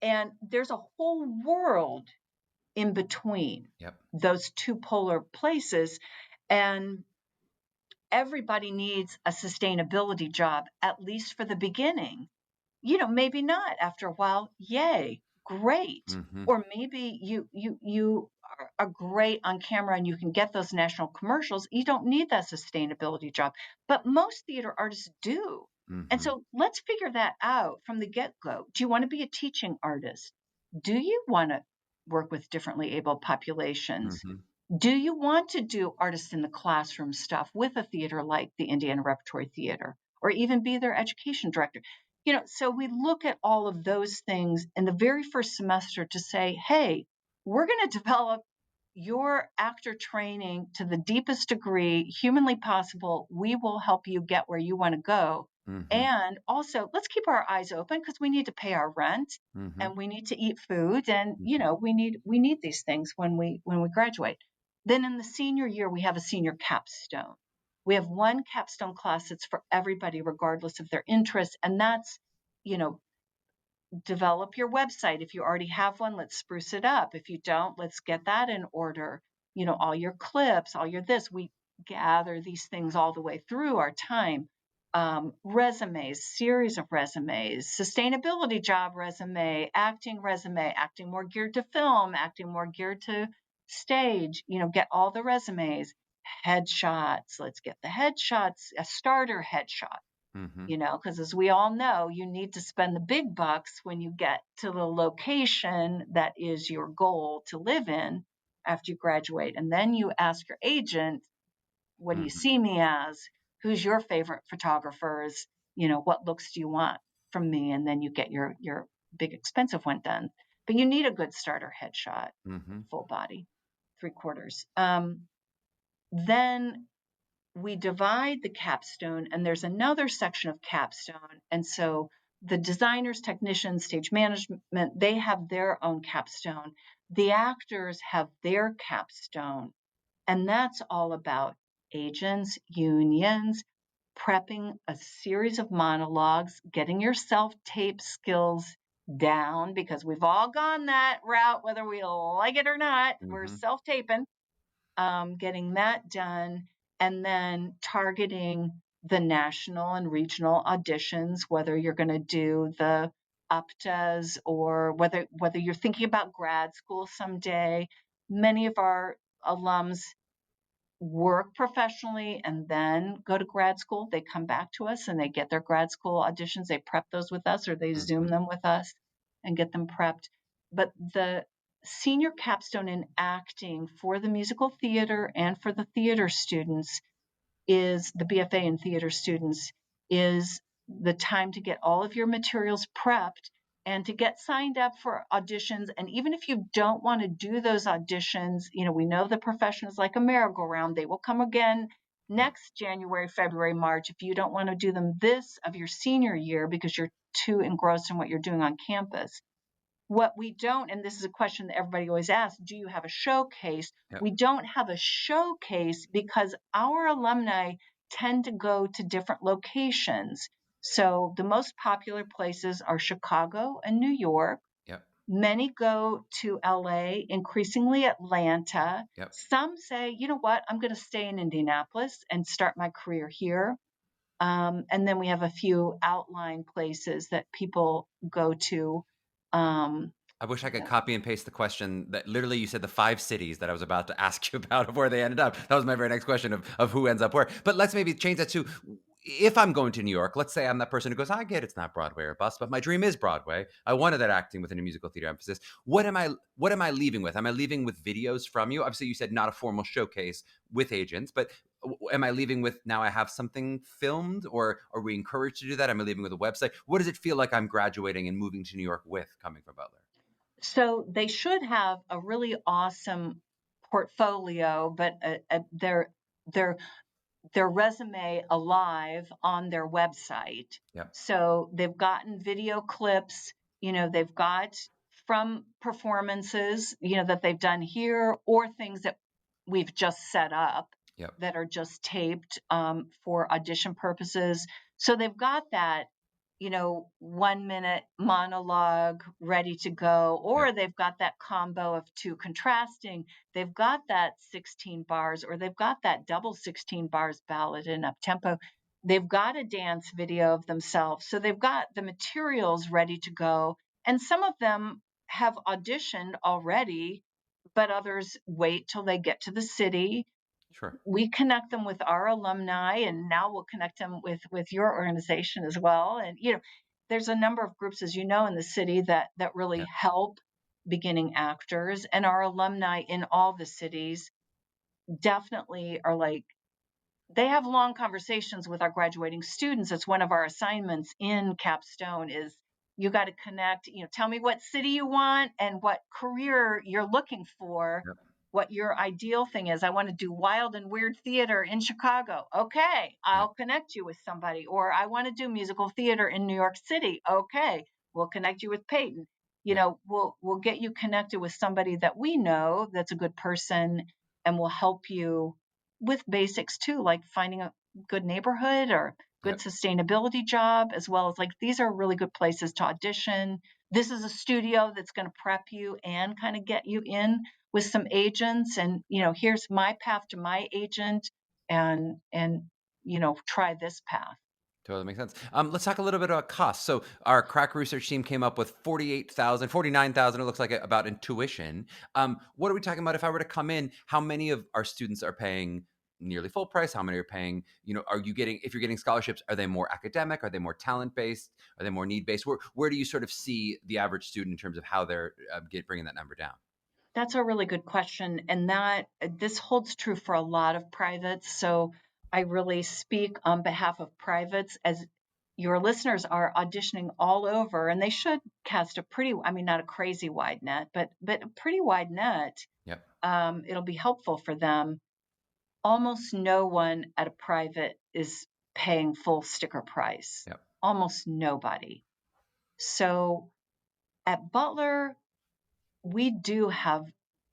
And there's a whole world in between Yep. those two polar places. And everybody needs a sustainability job, at least for the beginning. Maybe not after a while. Yay, great. Mm-hmm. Or maybe you are great on camera and you can get those national commercials. You don't need that sustainability job, but most theater artists do. And Mm-hmm. so let's figure that out from the get-go. Do you want to be a teaching artist? Do you want to work with differently abled populations? Mm-hmm. Do you want to do artists in the classroom stuff with a theater like the Indiana Repertory Theater, or even be their education director? So we look at all of those things in the very first semester to say, hey, we're going to develop your actor training to the deepest degree humanly possible. We will help you get where you want to go. Mm-hmm. And also, let's keep our eyes open because we need to pay our rent Mm-hmm. and we need to eat food, and Mm-hmm. we need these things when we graduate. Then in the senior year, we have a senior capstone. We have one capstone class that's for everybody, regardless of their interests. And that's, you know, develop your website. If you already have one, let's spruce it up. If you don't, let's get that in order. All your clips, all your this. We gather these things all the way through our time. Resumes, series of resumes, sustainability job resume, acting more geared to film, acting more geared to stage. Get all the resumes. Headshots. Let's get the headshots, a starter headshot. Because as we all know, you need to spend the big bucks when you get to the location that is your goal to live in after you graduate. And then you ask your agent, what do you see me as? Who's your favorite photographers? What looks do you want from me? And then you get your big expensive one done. But you need a good starter headshot, full body, 3/4. Then we divide the capstone, and there's another section of capstone. And so the designers, technicians, stage management, they have their own capstone. The actors have their capstone. And that's all about agents, unions, prepping a series of monologues, getting your self-tape skills down, because we've all gone that route, whether we like it or not. We're self-taping, getting that done, and then targeting the national and regional auditions, whether you're going to do the UPTAs or whether you're thinking about grad school someday. Many of our alums work professionally and then go to grad school. They come back to us and they get their grad school auditions. They prep those with us, or they Zoom them with us and get them prepped. But the senior capstone in acting for the musical theater and for the theater students is the BFA in theater students is the time to get all of your materials prepped and to get signed up for auditions. And even if you don't want to do those auditions, we know the profession is like a merry-go-round. They will come again next January, February, March. If you don't want to do them this of your senior year because you're too engrossed in what you're doing on campus. What we don't, and this is a question that everybody always asks, do you have a showcase? We don't have a showcase because our alumni tend to go to different locations. So the most popular places are Chicago and New York. Many go to LA, increasingly Atlanta. Some say, you know what, I'm going to stay in Indianapolis and start my career here. And then we have a few outlying places that people go to. I wish I could copy and paste the question that literally you said the 5 cities that I was about to ask you about of where they ended up. That was my very next question of who ends up where. But let's maybe change that to, if I'm going to New York, let's say I'm that person who goes, I get it's not Broadway or bust, but my dream is Broadway. I wanted that acting within a musical theater emphasis. What am I leaving with? Am I leaving with videos from you? Obviously, you said not a formal showcase with agents, but am I leaving with, now I have something filmed, or are we encouraged to do that? Am I leaving with a website? What does it feel like I'm graduating and moving to New York with, coming from Butler? So they should have a really awesome portfolio, but their resume alive on their website. So they've gotten video clips, they've got from performances, that they've done here, or things that we've just set up that are just taped for audition purposes. So they've got that 1-minute monologue ready to go, or they've got that combo of 2 contrasting. They've got that 16 bars, or they've got that double 16 bars ballad and up tempo. They've got a dance video of themselves. So they've got the materials ready to go. And some of them have auditioned already, but others wait till they get to the city. We connect them with our alumni, and now we'll connect them with your organization as well. And there's a number of groups, as you know, in the city that really help beginning actors, and our alumni in all the cities definitely are like, they have long conversations with our graduating students. It's one of our assignments in Capstone is, you got to connect, tell me what city you want and what career you're looking for, what your ideal thing is. I want to do wild and weird theater in Chicago. Okay, I'll connect you with somebody. Or I want to do musical theater in New York City. Okay, we'll connect you with Peyton. We'll get you connected with somebody that we know that's a good person, and will help you with basics too, like finding a good neighborhood or good sustainability job, as well as, like, these are really good places to audition. This is a studio that's going to prep you and kind of get you in with some agents, and here's my path to my agent, and try this path. Totally makes sense. Let's talk a little bit about costs. So our crack research team came up with 49,000, it looks like, about in tuition. What are we talking about? If I were to come in, how many of our students are paying nearly full price? How many are paying? Are you getting, if you're getting scholarships, are they more academic? Are they more talent based? Are they more need based? Where do you sort of see the average student in terms of how they're bringing that number down? That's a really good question. And this holds true for a lot of privates. So I really speak on behalf of privates, as your listeners are auditioning all over, and they should cast a pretty, I mean, not a crazy wide net, but a pretty wide net. Yep. It'll be helpful for them. Almost no one at a private is paying full sticker price. Yep. Almost nobody. So at Butler, we do have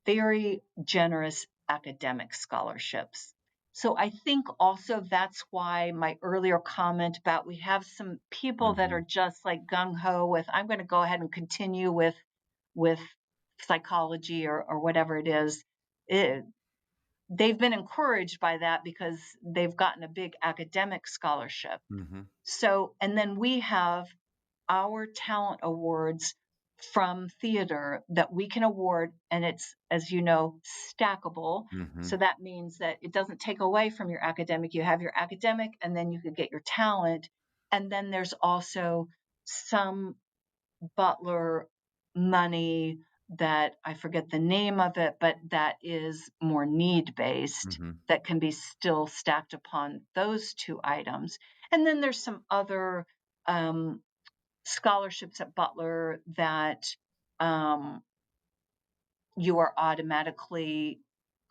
very generous academic scholarships. So I think also that's why my earlier comment about we have some people that are Mm-hmm. just like gung ho with, I'm going to go ahead and continue with psychology or whatever it is. They've been encouraged by that because they've gotten a big academic scholarship. Mm-hmm. So, and then we have our talent awards from theater that we can award, and it's, as you know, stackable. Mm-hmm. So that means that it doesn't take away from your academic. You have your academic, and then you could get your talent. And then there's also some Butler money that I forget the name of it, but that is more need based, Mm-hmm. that can be still stacked upon those two items. And then there's some other um, scholarships at Butler that um, you are automatically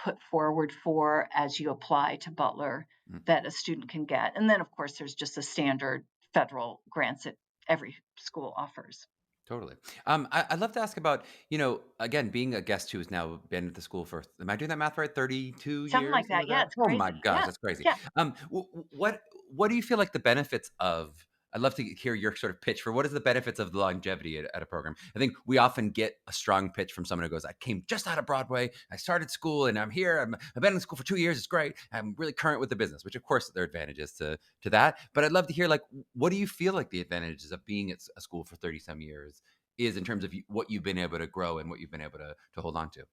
put forward for as you apply to Butler that a student can get. And then, of course, there's just the standard federal grants that every school offers. Totally. I'd love to ask about, again, being a guest who's now been at the school for, am I doing that math right? 32 Something years, like something that. like Yeah, that? it's Oh my crazy. gosh, Yeah, that's crazy. yeah. What do you feel like the benefits of, I'd love to hear your sort of pitch for what is the benefits of the longevity at a program. I think we often get a strong pitch from someone who goes, I came just out of Broadway. I started school and I'm here. I've been in school for 2 years. It's great. I'm really current with the business, which of course there are advantages to that. But I'd love to hear, like, what do you feel like the advantages of being at a school for 30 some years is in terms of what you've been able to grow and what you've been able to hold on to?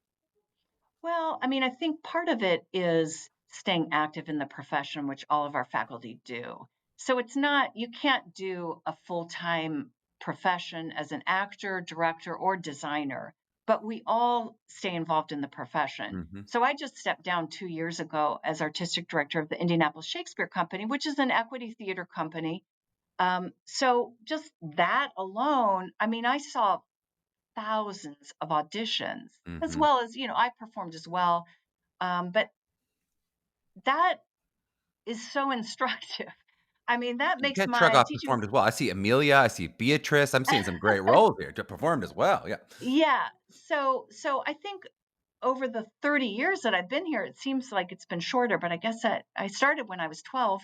Well, I mean, I think part of it is staying active in the profession, which all of our faculty do. So it's not, you can't do a full time profession as an actor, director, or designer, but we all stay involved in the profession. Mm-hmm. So I just stepped down 2 years ago as artistic director of the Indianapolis Shakespeare Company, which is an equity theater company. So just that alone, I mean, I saw thousands of auditions, as Mm-hmm. well as, I performed as well. But that is so instructive. I mean, that makes Yeah, my Truggoff teaching. performed as well. I see Amelia, I see Beatrice. I'm seeing some great roles here. Performed as well. Yeah. Yeah. So I think over the 30 years that I've been here, it seems like it's been shorter, but I guess that I started when I was 12.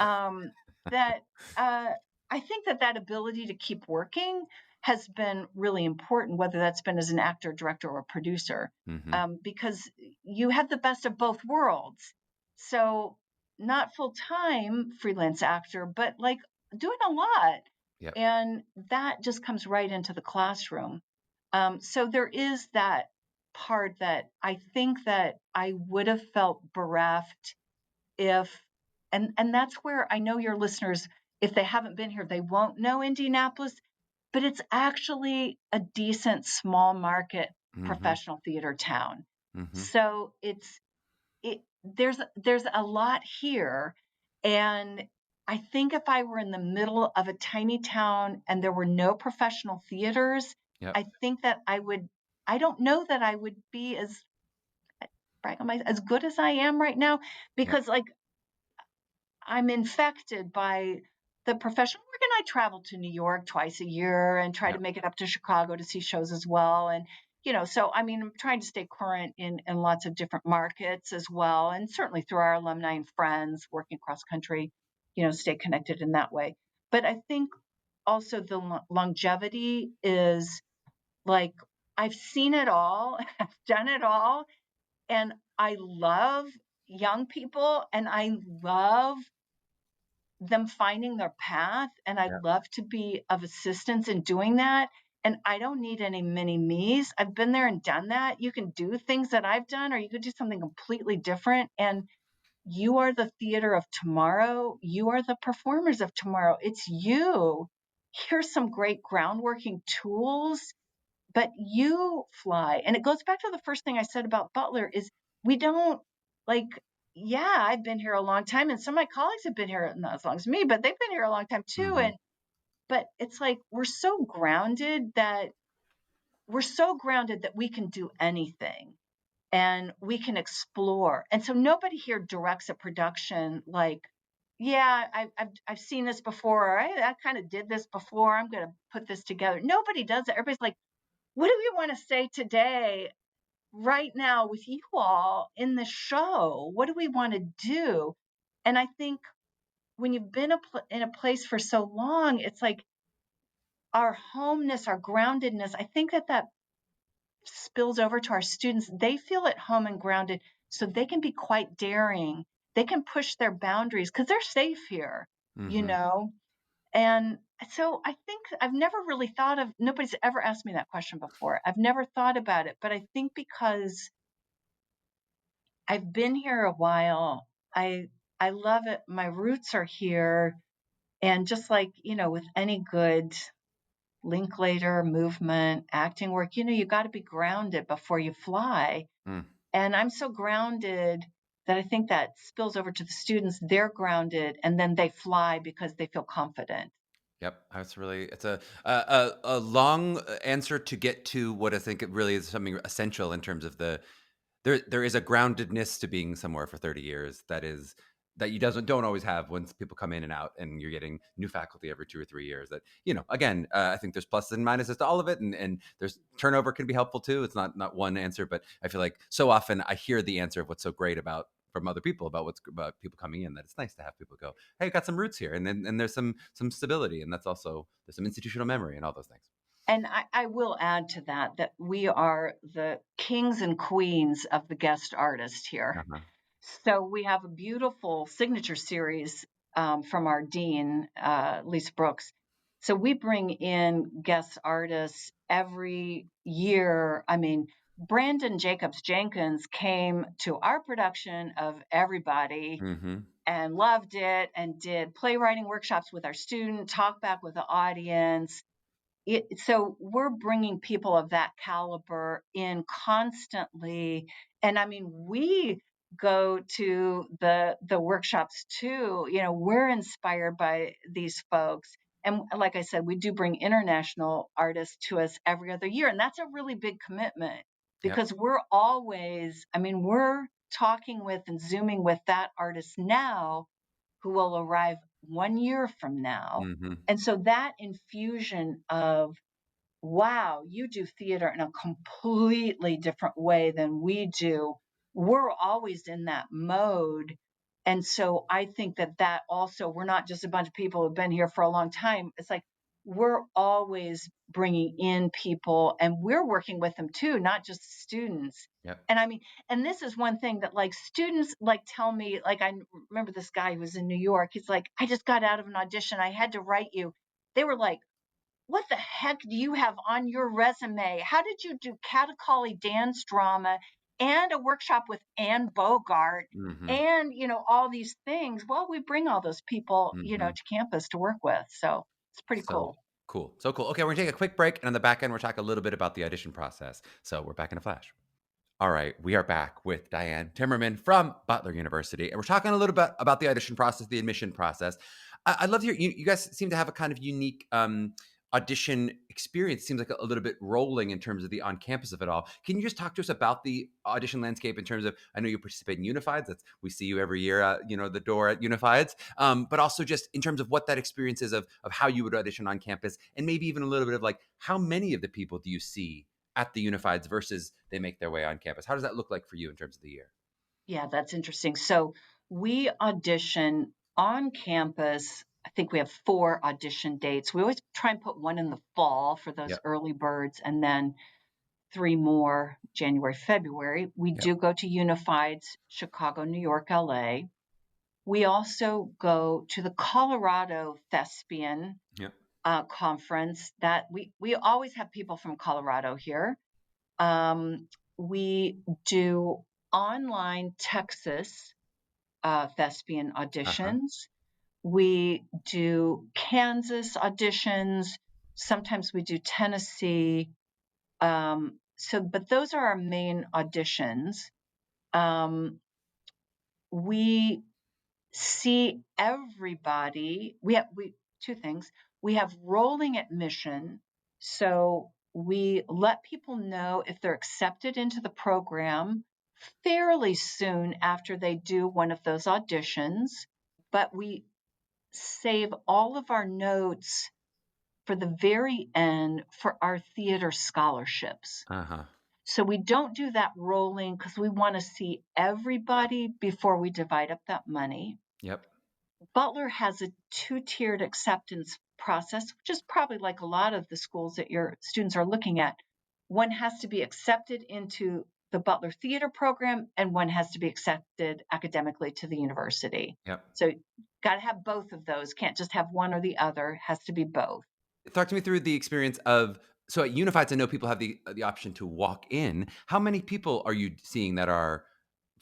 Um, that I think that ability to keep working has been really important, whether that's been as an actor, director, or producer, Mm-hmm. because you have the best of both worlds. So not full time freelance actor, but like doing a lot, Yep. and that just comes right into the classroom. So there is that part that I think that I would have felt bereft if, and that's where I know your listeners, if they haven't been here, they won't know Indianapolis, but it's actually a decent small market Mm-hmm. professional theater town. Mm-hmm. So there's a lot here, and I think if I were in the middle of a tiny town and there were no professional theaters, Yep. I think that I don't know that I would be as good as I am right now, Yep. because like I'm infected by the professional work, and I travel to New York twice a year and try to Yep. make it up to Chicago to see shows as well. And, so I mean, I'm trying to stay current in lots of different markets as well. And certainly through our alumni and friends working across country, stay connected in that way. But I think also the longevity is like, I've seen it all, I've done it all. And I love young people, and I love them finding their path, and I'd Yep. love to be of assistance in doing that. And I don't need any mini me's. I've been there and done that. You can do things that I've done, or you could do something completely different. And you are the theater of tomorrow. You are the performers of tomorrow. It's you. Here's some great groundworking tools, but you fly. And it goes back to the first thing I said about Butler is we don't like, yeah, I've been here a long time and some of my colleagues have been here not as long as me, but they've been here a long time too. Mm-hmm. But it's like we're so grounded that we can do anything and we can explore. And so nobody here directs a production like, yeah, I've seen this before, or I kind of did this before. I'm going to put this together. Nobody does it. Everybody's like, what do we want to say today, right now, with you all in the show? What do we want to do? And I think when you've been in a place for so long, it's like our homeness, our groundedness. I think that spills over to our students. They feel at home and grounded, so they can be quite daring. They can push their boundaries because they're safe here, you Mm-hmm. know? And so I think I've never really thought of, nobody's ever asked me that question before. I've never thought about it, but I think because I've been here a while, I love it. My roots are here. And just like, with any good Linklater movement, acting work, you got to be grounded before you fly. Mm. And I'm so grounded that I think that spills over to the students. They're grounded and then they fly because they feel confident. Yep, it's a long answer to get to what I think it really is something essential in terms of there is a groundedness to being somewhere for 30 years that you don't always have when people come in and out and you're getting new faculty every 2 or 3 years. That again, I think there's pluses and minuses to all of it, and there's turnover can be helpful too. It's not one answer, but I feel like so often I hear the answer of what's so great about from other people about people coming in, that it's nice to have people go, hey, you got some roots here, and then and there's some stability, and that's also there's some institutional memory and all those things. And I will add to that we are the kings and queens of the guest artist here. Uh-huh. So we have a beautiful signature series from our dean, Lisa Brooks. So we bring in guest artists every year. I mean, Brandon Jacobs Jenkins came to our production of Everybody Mm-hmm. and loved it and did playwriting workshops with our student, talk back with the audience. So we're bringing people of that caliber in constantly. And I mean, we go to the workshops too. We're inspired by these folks. And like I said, we do bring international artists to us every other year. And that's a really big commitment Yep. because we're talking with and Zooming with that artist now who will arrive 1 year from now. Mm-hmm. And so that infusion of, wow, you do theater in a completely different way than we do. We're always in that mode. And so I think that also, we're not just a bunch of people who've been here for a long time. It's like we're always bringing in people and we're working with them too, not just students. Yep. And I mean, and this is one thing that like students like tell me, like I remember this guy who was in New York. He's like, I just got out of an audition. I had to write you. They were like, what the heck do you have on your resume? How did you do Catacally dance drama and a workshop with Anne Bogart Mm-hmm. and, all these things? Well, we bring all those people, Mm-hmm. to campus to work with. So it's pretty So cool. cool. So cool. Okay, we're gonna take a quick break, and on the back end, we're talking a little bit about the audition process. So we're back in a flash. All right, we are back with Diane Timmerman from Butler University, and we're talking a little bit about the audition process, the admission process. I'd love to hear you guys seem to have a kind of unique audition experience. Seems like a little bit rolling in terms of the on campus of it all. Can you just talk to us about the audition landscape in terms of? I know you participate in Unifieds. We see you every year. The door at Unifieds, but also just in terms of what that experience is of how you would audition on campus, and maybe even a little bit of like how many of the people do you see at the Unifieds versus they make their way on campus? How does that look like for you in terms of the year? Yeah, that's interesting. So we audition on campus. I think we have 4 audition dates. We always try and put one in the fall for those Yep. early birds and then 3 more January, February. We Yep. do go to Unifieds, Chicago, New York, LA. We also go to the Colorado Thespian Yep. Conference. That we always have people from Colorado here. We do online Texas. thespian Uh-huh. auditions. We do Kansas auditions. Sometimes we do Tennessee. But those are our main auditions. We see everybody. We two things. We have rolling admission, so we let people know if they're accepted into the program fairly soon after they do one of those auditions. But we save all of our notes for the very end for our theater scholarships. Uh-huh. So we don't do that rolling because we want to see everybody before we divide up that money. Yep. Butler has a two-tiered acceptance process, which is probably like a lot of the schools that your students are looking at. One has to be accepted into the Butler Theater program, and one has to be accepted academically to the university. Yep. So got to have both of those. Can't just have one or the other. Has to be both. Talk to me through the experience of, so at Unifieds, I know people have the option to walk in. How many people are you seeing that are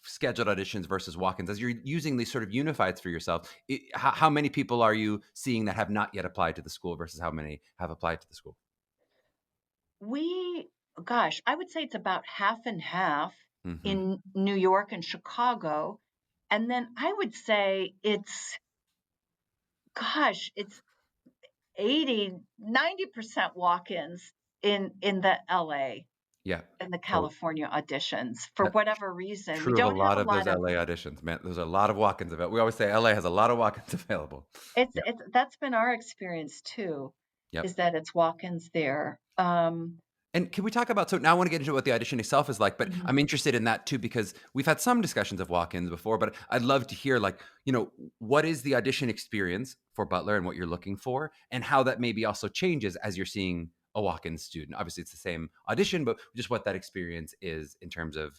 scheduled auditions versus walk-ins as you're using these sort of Unifieds for yourself? How many people are you seeing that have not yet applied to the school versus how many have applied to the school? I would say it's about half and half Mm-hmm. in New York and Chicago. And then I would say it's 80-90% walk-ins in the LA Yeah. and the Totally. California auditions for That's whatever reason. We true of a don't have lot a of those lot of LA auditions, man. There's a lot of walk-ins available. We always say LA has a lot of walk-ins available. Yeah. it's that's been our experience too, Yep. is that it's walk-ins there. And can we talk about, so now I want to get into what the audition itself is like, but Mhm. I'm interested in that too, because we've had some discussions of walk-ins before, but I'd love to hear, like, what is the audition experience for Butler and what you're looking for, and how that maybe also changes as you're seeing a walk-in student. Obviously it's the same audition, but just what that experience is in terms of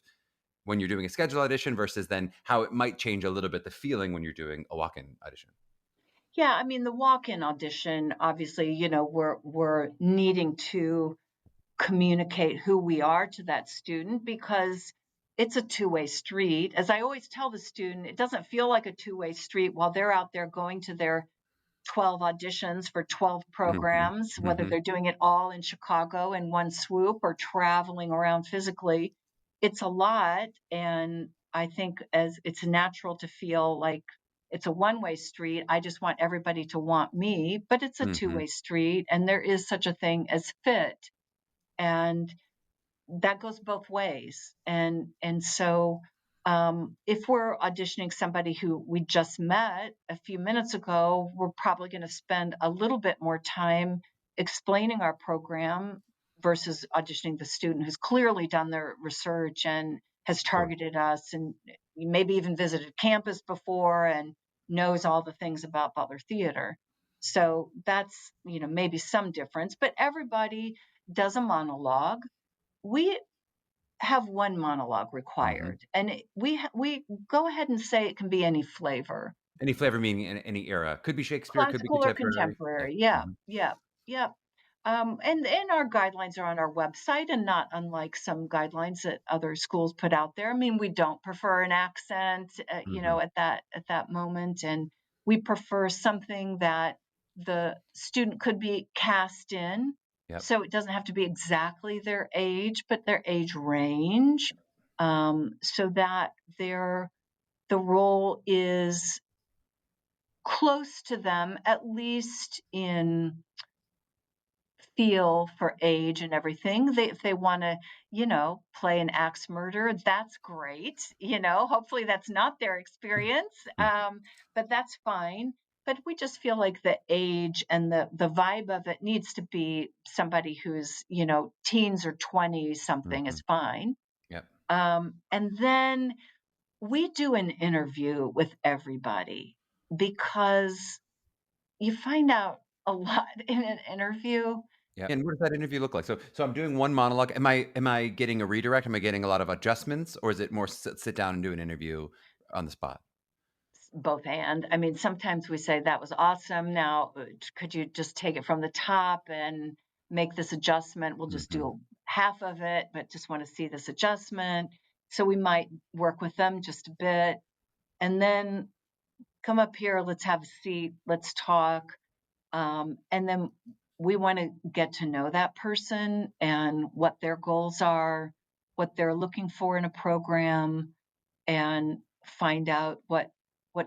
when you're doing a scheduled audition versus then how it might change a little bit the feeling when you're doing a walk-in audition. Yeah, I mean the walk-in audition, obviously, we're needing to communicate who we are to that student because it's a two-way street. As I always tell the student, it doesn't feel like a two-way street while they're out there going to their 12 auditions for 12 Mm-hmm. programs, whether Mm-hmm. they're doing it all in Chicago in one swoop or traveling around physically. It's a lot. And I think as it's natural to feel like it's a one-way street. I just want everybody to want me, but it's a Mm-hmm. two-way street. And there is such a thing as fit. And that goes both ways. And so if we're auditioning somebody who we just met a few minutes ago, we're probably going to spend a little bit more time explaining our program versus auditioning the student who's clearly done their research and has Sure. targeted us and maybe even visited campus before and knows all the things about Butler Theater. So that's, maybe some difference, but everybody does a monologue. We have one monologue Mm-hmm. required, and we go ahead and say it can be any flavor, Any flavor, meaning in any era. Could be Shakespeare, could be classical or contemporary. Yeah. contemporary. Yeah, Mhm. yeah, yeah. And our guidelines are on our website, and not unlike some guidelines that other schools put out there. I mean, we don't prefer an accent, Mhm. at that moment, and we prefer something that the student could be cast in. Yep. So it doesn't have to be exactly their age, but their age range, so that the role is close to them, at least in feel for age and everything. If they want to, play an axe murderer, that's great. Hopefully that's not their experience, Mm. but that's fine. But we just feel like the age and the vibe of it needs to be somebody who's, teens or 20 something is Mhm. fine. Yep. And then we do an interview with everybody because you find out a lot in an interview. Yep. And what does that interview look like? So I'm doing one monologue. Am I getting a redirect? Am I getting a lot of adjustments, or is it more sit down and do an interview on the spot? Both and. I mean, sometimes we say that was awesome. Now, could you just take it from the top and make this adjustment? We'll just Mhm. do half of it, but just want to see this adjustment. So we might work with them just a bit. and then come up here, let's have a seat, let's talk. And then we want to get to know that person and what their goals are, what they're looking for in a program, and find out what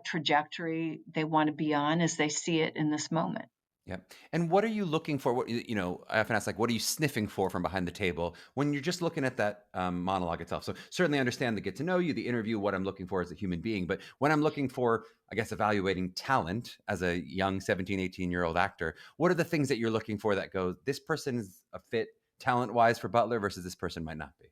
trajectory they want to be on as they see it in this moment. Yep. And what are you looking for? What I often ask, like, what are you sniffing for from behind the table when you're just looking at that monologue itself? So certainly understand the get to know you, the interview, what I'm looking for as a human being. But when I'm looking for, I guess, evaluating talent as a young 17, 18-year-old actor, what are the things that you're looking for that go, this person is a fit talent wise for Butler versus this person might not be?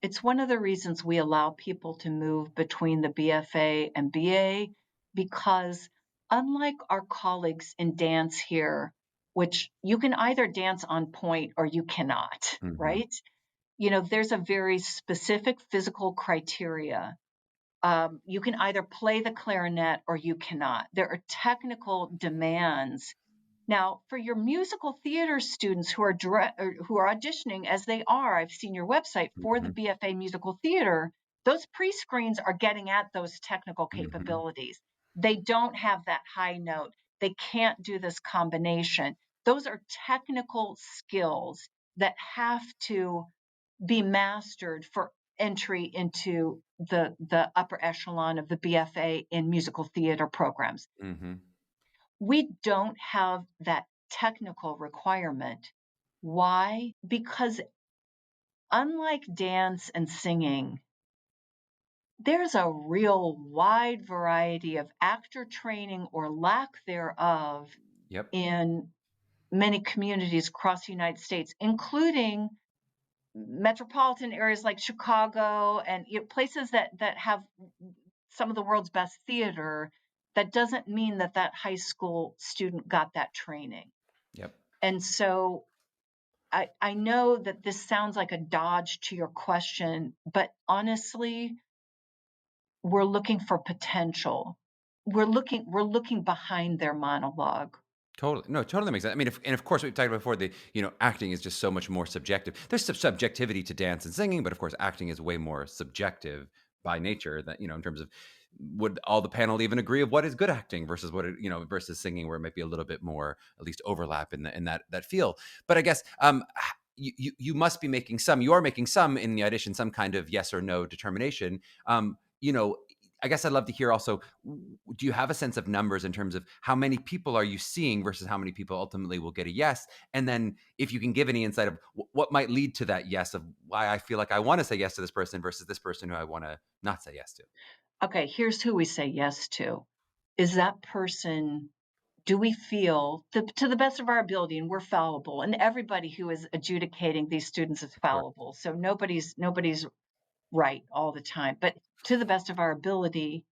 It's one of the reasons we allow people to move between the BFA and BA, because unlike our colleagues in dance here, which you can either dance on point or you cannot, Mm-hmm. right? There's a very specific physical criteria. You can either play the clarinet or you cannot. There are technical demands. Now, for your musical theater students who are auditioning as they are, I've seen your website for the Mm-hmm. BFA musical theater. Those pre-screens are getting at those technical Mm-hmm. capabilities. They don't have that high note. They can't do this combination. Those are technical skills that have to be mastered for entry into the upper echelon of the BFA in musical theater programs. Mm-hmm. We don't have that technical requirement. Why? Because unlike dance and singing, there's a real wide variety of actor training or lack thereof Yep. in many communities across the United States, including metropolitan areas like Chicago and places that have some of the world's best theater. That doesn't mean that high school student got that training. Yep. And so I know that this sounds like a dodge to your question, but honestly, we're looking for potential. We're looking behind their monologue. Totally. No, totally makes sense. I mean, and of course, we've talked about before, acting is just so much more subjective. There's some subjectivity to dance and singing, but of course, acting is way more subjective by nature that, in terms of would all the panel even agree of what is good acting versus versus singing, where it might be a little bit more, at least overlap in that feel. But I guess, you must be making you are making some in the audition, some kind of yes or no determination. I guess I'd love to hear also, do you have a sense of numbers in terms of how many people are you seeing versus how many people ultimately will get a yes? And then if you can give any insight of what might lead to that yes, of why I feel like I want to say yes to this person versus this person who I want to not say yes to. Okay, here's who we say yes to. Is that person, do we feel, to the best of our ability, and we're fallible, and everybody who is adjudicating these students is Of course. fallible. So nobody's right all the time. But to the best of our ability,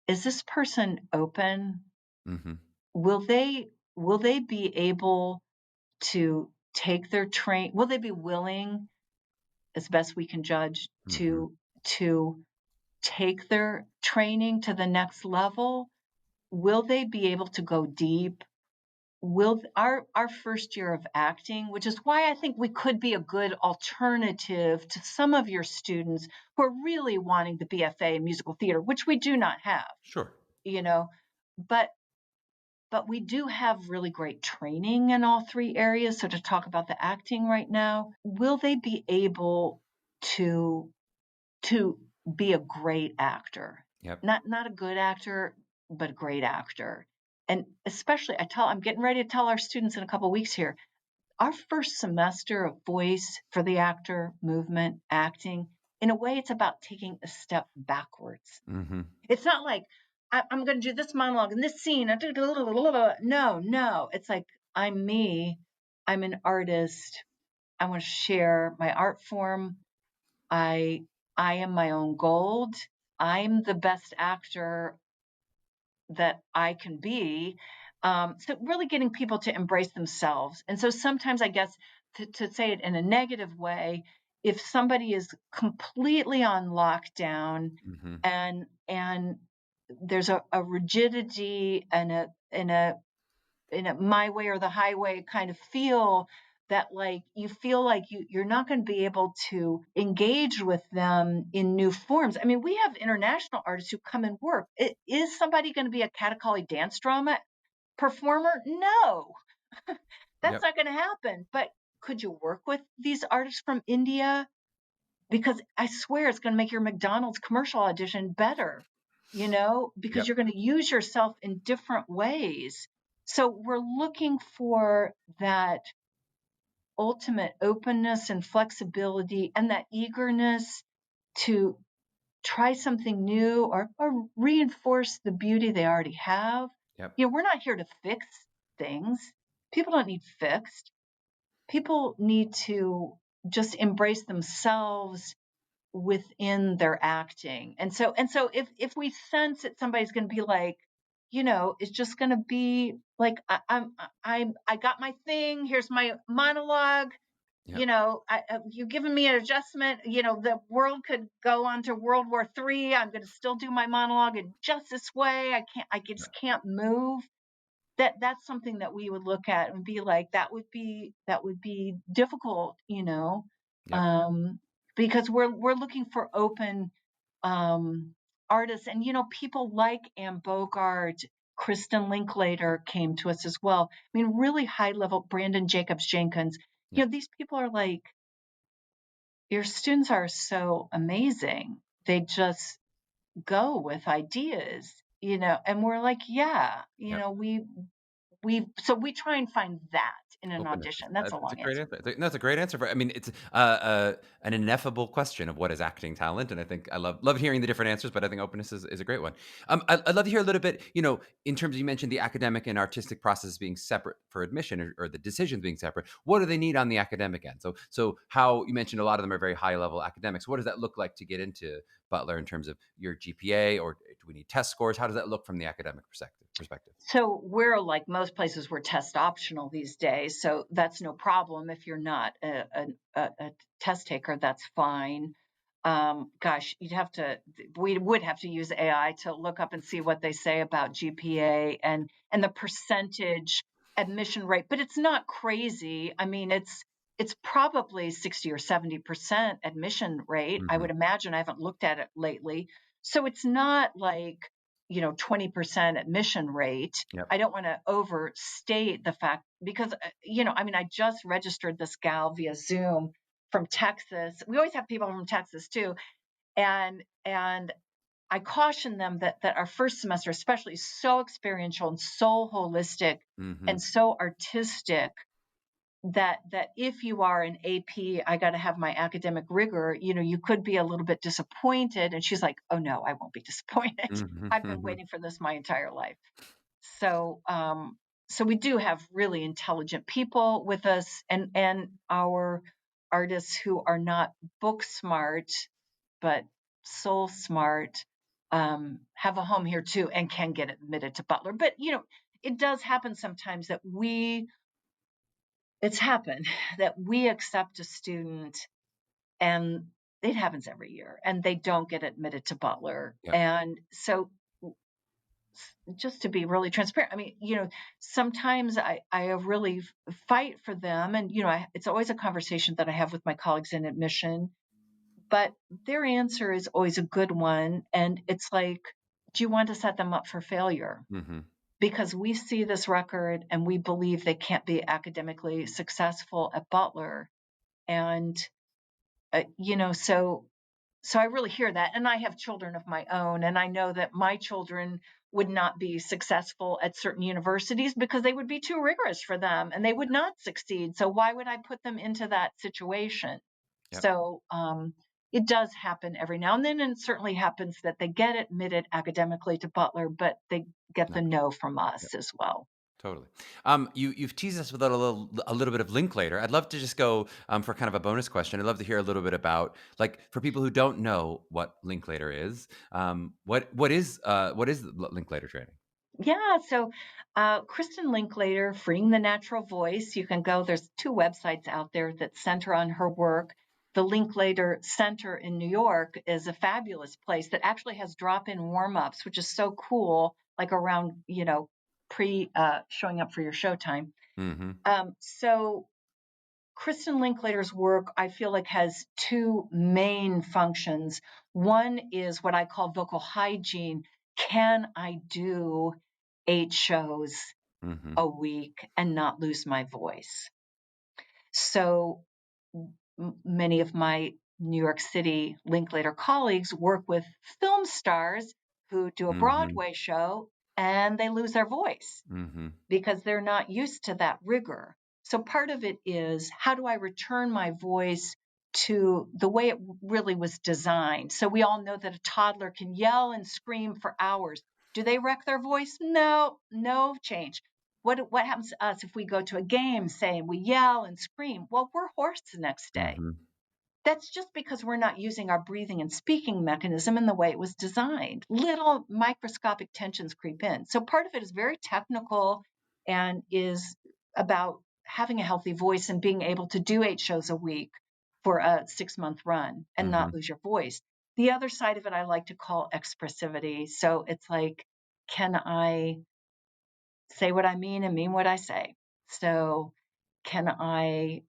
is this person open? Mm-hmm. Will they be able to take their train? Will they be willing, as best we can judge, Mm-hmm. to take their training to the next level? Will they be able to go deep? Will our first year of acting, which is why I think we could be a good alternative to some of your students who are really wanting the BFA in musical theater, which we do not have, Sure. you know, but we do have really great training in all three areas. So to talk about the acting right now, will they be able to to be a great actor? Yep. Not a good actor, but a great actor. And especially I'm getting ready to tell our students in a couple of weeks here, our first semester of voice for the actor, movement, acting, in a way, it's about taking a step backwards. Mm-hmm. It's not like I'm going to do this monologue and this scene. No, no. It's like I'm me. I'm an artist. I want to share my art form. I I am my own gold. I'm the best actor that I can be. So really getting people to embrace themselves. And so sometimes I guess to say it in a negative way, if somebody is completely on lockdown Mm-hmm. and there's a rigidity and a my way or the highway kind of feel that like you feel like you're not going to be able to engage with them in new forms. I mean, we have international artists who come and work. Is somebody going to be a Katakali dance drama performer? No, that's Yep. not going to happen. But could you work with these artists from India? Because I swear it's going to make your McDonald's commercial audition better, because Yep. you're going to use yourself in different ways. So we're looking for that ultimate openness and flexibility and that eagerness to try something new or reinforce the beauty they already have. Yep. We're not here to fix things. People don't need fixed. People need to just embrace themselves within their acting. And so if we sense that somebody's going to be like, it's just going to be like, I got my thing. Here's my monologue. Yep. You've given me an adjustment. The world could go on to World War III. I'm going to still do my monologue in just this way. I just can't move. That's something that we would look at and be like, that would be difficult, Yep. um, because we're looking for open artists, and people like Anne Bogart, Kristen Linklater came to us as well. I mean, really high level, Brandon Jacobs Jenkins. Yep. These people are like, your students are so amazing. They just go with ideas, and we're like, yeah, Yep. we try and find that in an Openness. audition. That's a That's a long great answer. answer. That's a great answer. I mean, it's an ineffable question of what is acting talent, and I think I love hearing the different answers. But I think openness is a great one. I'd love to hear a little bit. In terms of, you mentioned the academic and artistic process being separate for admission, or the decisions being separate. What do they need on the academic end? So how you mentioned a lot of them are very high level academics. What does that look like to get into Butler in terms of your GPA, or do we need test scores? How does that look from the academic perspective? So we're like most places, we're test optional these days. So that's no problem. If you're not a test taker, that's fine. Gosh, we would have to use AI to look up and see what they say about GPA and the percentage admission rate, but it's not crazy. I mean, it's probably 60 or 70% admission rate. I Mm-hmm. would imagine. I haven't looked at it lately. So it's not like 20% admission rate. Yep. I don't want to overstate the fact, because, I mean, I just registered this gal via Zoom from Texas. We always have people from Texas too. And I caution them that our first semester, especially, is so experiential and so holistic Mm-hmm. and so artistic that if you are an AP, I got to have my academic rigor, you could be a little bit disappointed. And she's like, oh no, I won't be disappointed. I've been Mm-hmm. waiting for this my entire life. So, so we do have really intelligent people with us, and our artists who are not book smart, but soul smart, have a home here too, and can get admitted to Butler. But, it does happen sometimes that it's happened that we accept a student, and it happens every year, and they don't get admitted to Butler. Yep. And so, just to be really transparent, I mean, sometimes I really fight for them, and it's always a conversation that I have with my colleagues in admission, but their answer is always a good one, and it's like, do you want to set them up for failure? Mm-hmm. Because we see this record and we believe they can't be academically successful at Butler. And so I really hear that. And I have children of my own, and I know that my children would not be successful at certain universities because they would be too rigorous for them and they would not succeed. So why would I put them into that situation? Yep. So it does happen every now and then, and it certainly happens that they get admitted academically to Butler, but they get the Not. no from Yep. us as well. Totally. You've teased us with a little bit of Linklater. I'd love to just go for kind of a bonus question. I'd love to hear a little bit about, like, for people who don't know what Linklater is. What is the Linklater training? Yeah, so Kristen Linklater, Freeing the Natural Voice. You can go, there's 2 websites out there that center on her work. The Linklater Center in New York is a fabulous place that actually has drop-in warm-ups, which is so cool, like around, pre showing up for your showtime. Mm-hmm. So Kristen Linklater's work, I feel like, has two main functions. One is what I call vocal hygiene. Can I do 8 shows Mm-hmm. a week and not lose my voice? So many of my New York City Linklater colleagues work with film stars who do a Mm-hmm. Broadway show and they lose their voice Mm-hmm. because they're not used to that rigor. So part of it is, how do I return my voice to the way it really was designed? So we all know that a toddler can yell and scream for hours. Do they wreck their voice? No, no change. What happens to us if we go to a game saying we yell and scream? Well, we're hoarse the next day. Mm-hmm. That's just because we're not using our breathing and speaking mechanism in the way it was designed. Little microscopic tensions creep in. So part of it is very technical and is about having a healthy voice and being able to do 8 shows a week for a 6-month run and Mm-hmm. not lose your voice. The other side of it I like to call expressivity. So it's like, can I say what I mean and mean what I say? So can I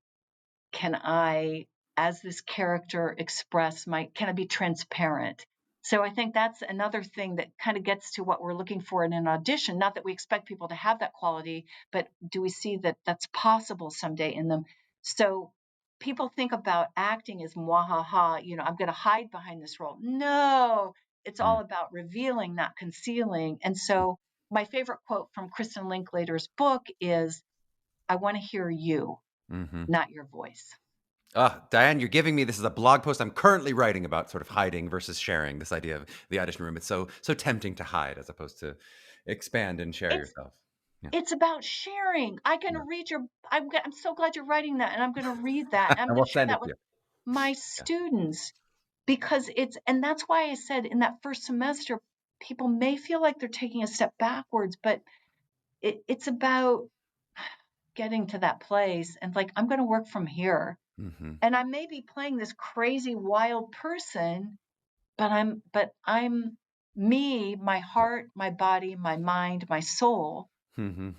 can I, as this character, express can I be transparent? So I think that's another thing that kind of gets to what we're looking for in an audition. Not that we expect people to have that quality, but do we see that that's possible someday in them? So people think about acting as mwahaha, I'm going to hide behind this role. No, it's all about revealing, not concealing. And so my favorite quote from Kristen Linklater's book is, I want to hear you, Mm-hmm. not your voice. Diane, you're giving me, this is a blog post I'm currently writing about sort of hiding versus sharing, this idea of the audition room. It's so tempting to hide as opposed to expand and share It's yourself. Yeah. it's about sharing. I'm Yeah. gonna read your. I'm so glad you're writing that, and I'm gonna read that. I'm And gonna we'll share send it that to with you. my Yeah. students because and that's why I said in that first semester, people may feel like they're taking a step backwards, but it's about getting to that place and like, I'm gonna work from here, Mm-hmm. and I may be playing this crazy wild person, but I'm me, my Yeah. heart, my body, my mind, my soul, Mm-hmm.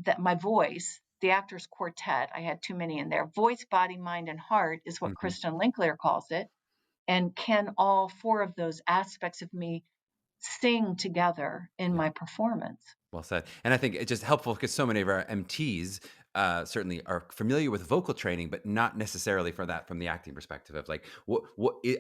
that my voice, the actors quartet, I had too many in there. Voice, body, mind, and heart is what Mm-hmm. Kristen Linklater calls it. And can all 4 of those aspects of me sing together in Yeah. my performance? Well said. And I think it's just helpful because so many of our MTs certainly are familiar with vocal training, but not necessarily from the acting perspective of like,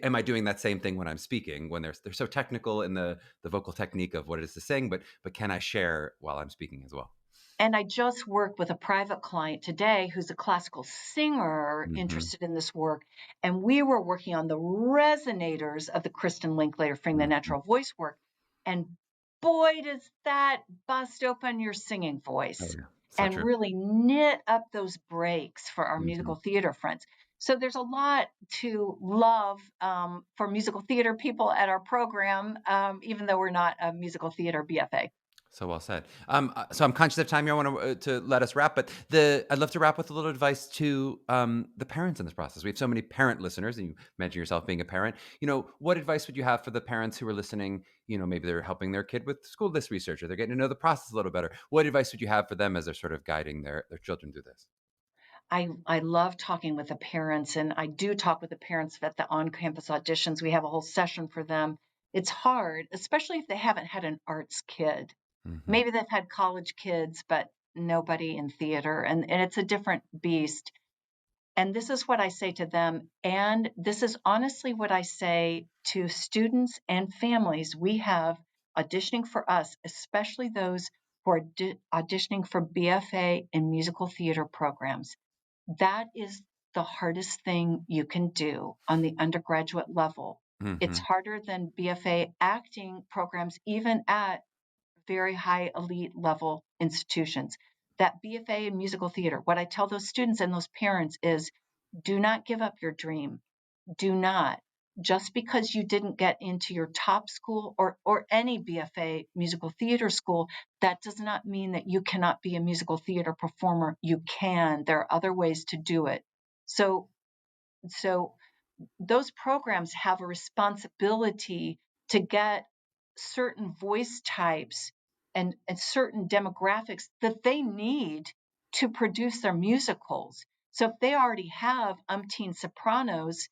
am I doing that same thing when I'm speaking? When they're so technical in the vocal technique of what it is to sing, but can I share while I'm speaking as well? And I just worked with a private client today who's a classical singer Mm-hmm. interested in this work. And we were working on the resonators of the Kristen Linklater Freeing the Mm-hmm. Natural Voice work. And boy, does that bust open your singing Oh voice yeah, so and true. really knit up those breaks for our Mm-hmm. musical theater friends. So there's a lot to love for musical theater people at our program, even though we're not a musical theater BFA. So well said. So I'm conscious of time here. I want to let us wrap, but I'd love to wrap with a little advice to the parents in this process. We have so many parent listeners, and you mentioned yourself being a parent. What advice would you have for the parents who are listening? Maybe they're helping their kid with school list research, or they're getting to know the process a little better. What advice would you have for them as they're sort of guiding their children through this? I love talking with the parents, and I do talk with the parents at the on-campus auditions. We have a whole session for them. It's hard, especially if they haven't had an arts kid. Mm-hmm. Maybe they've had college kids, but nobody in theater, and it's a different beast. And this is what I say to them, and this is honestly what I say to students and families we have auditioning for us, especially those who are auditioning for BFA and musical theater programs. That is the hardest thing you can do on the undergraduate level. It's Mm-hmm. harder than BFA acting programs, even at very high elite level institutions. That BFA in musical theater, what I tell those students and those parents is, do not give up your dream. Do not. Just because you didn't get into your top school or any BFA musical theater school, that does not mean that you cannot be a musical theater performer. You can. There are other ways to do it. So so those programs have a responsibility to get certain voice types and certain demographics that they need to produce their musicals. So if they already have umpteen sopranos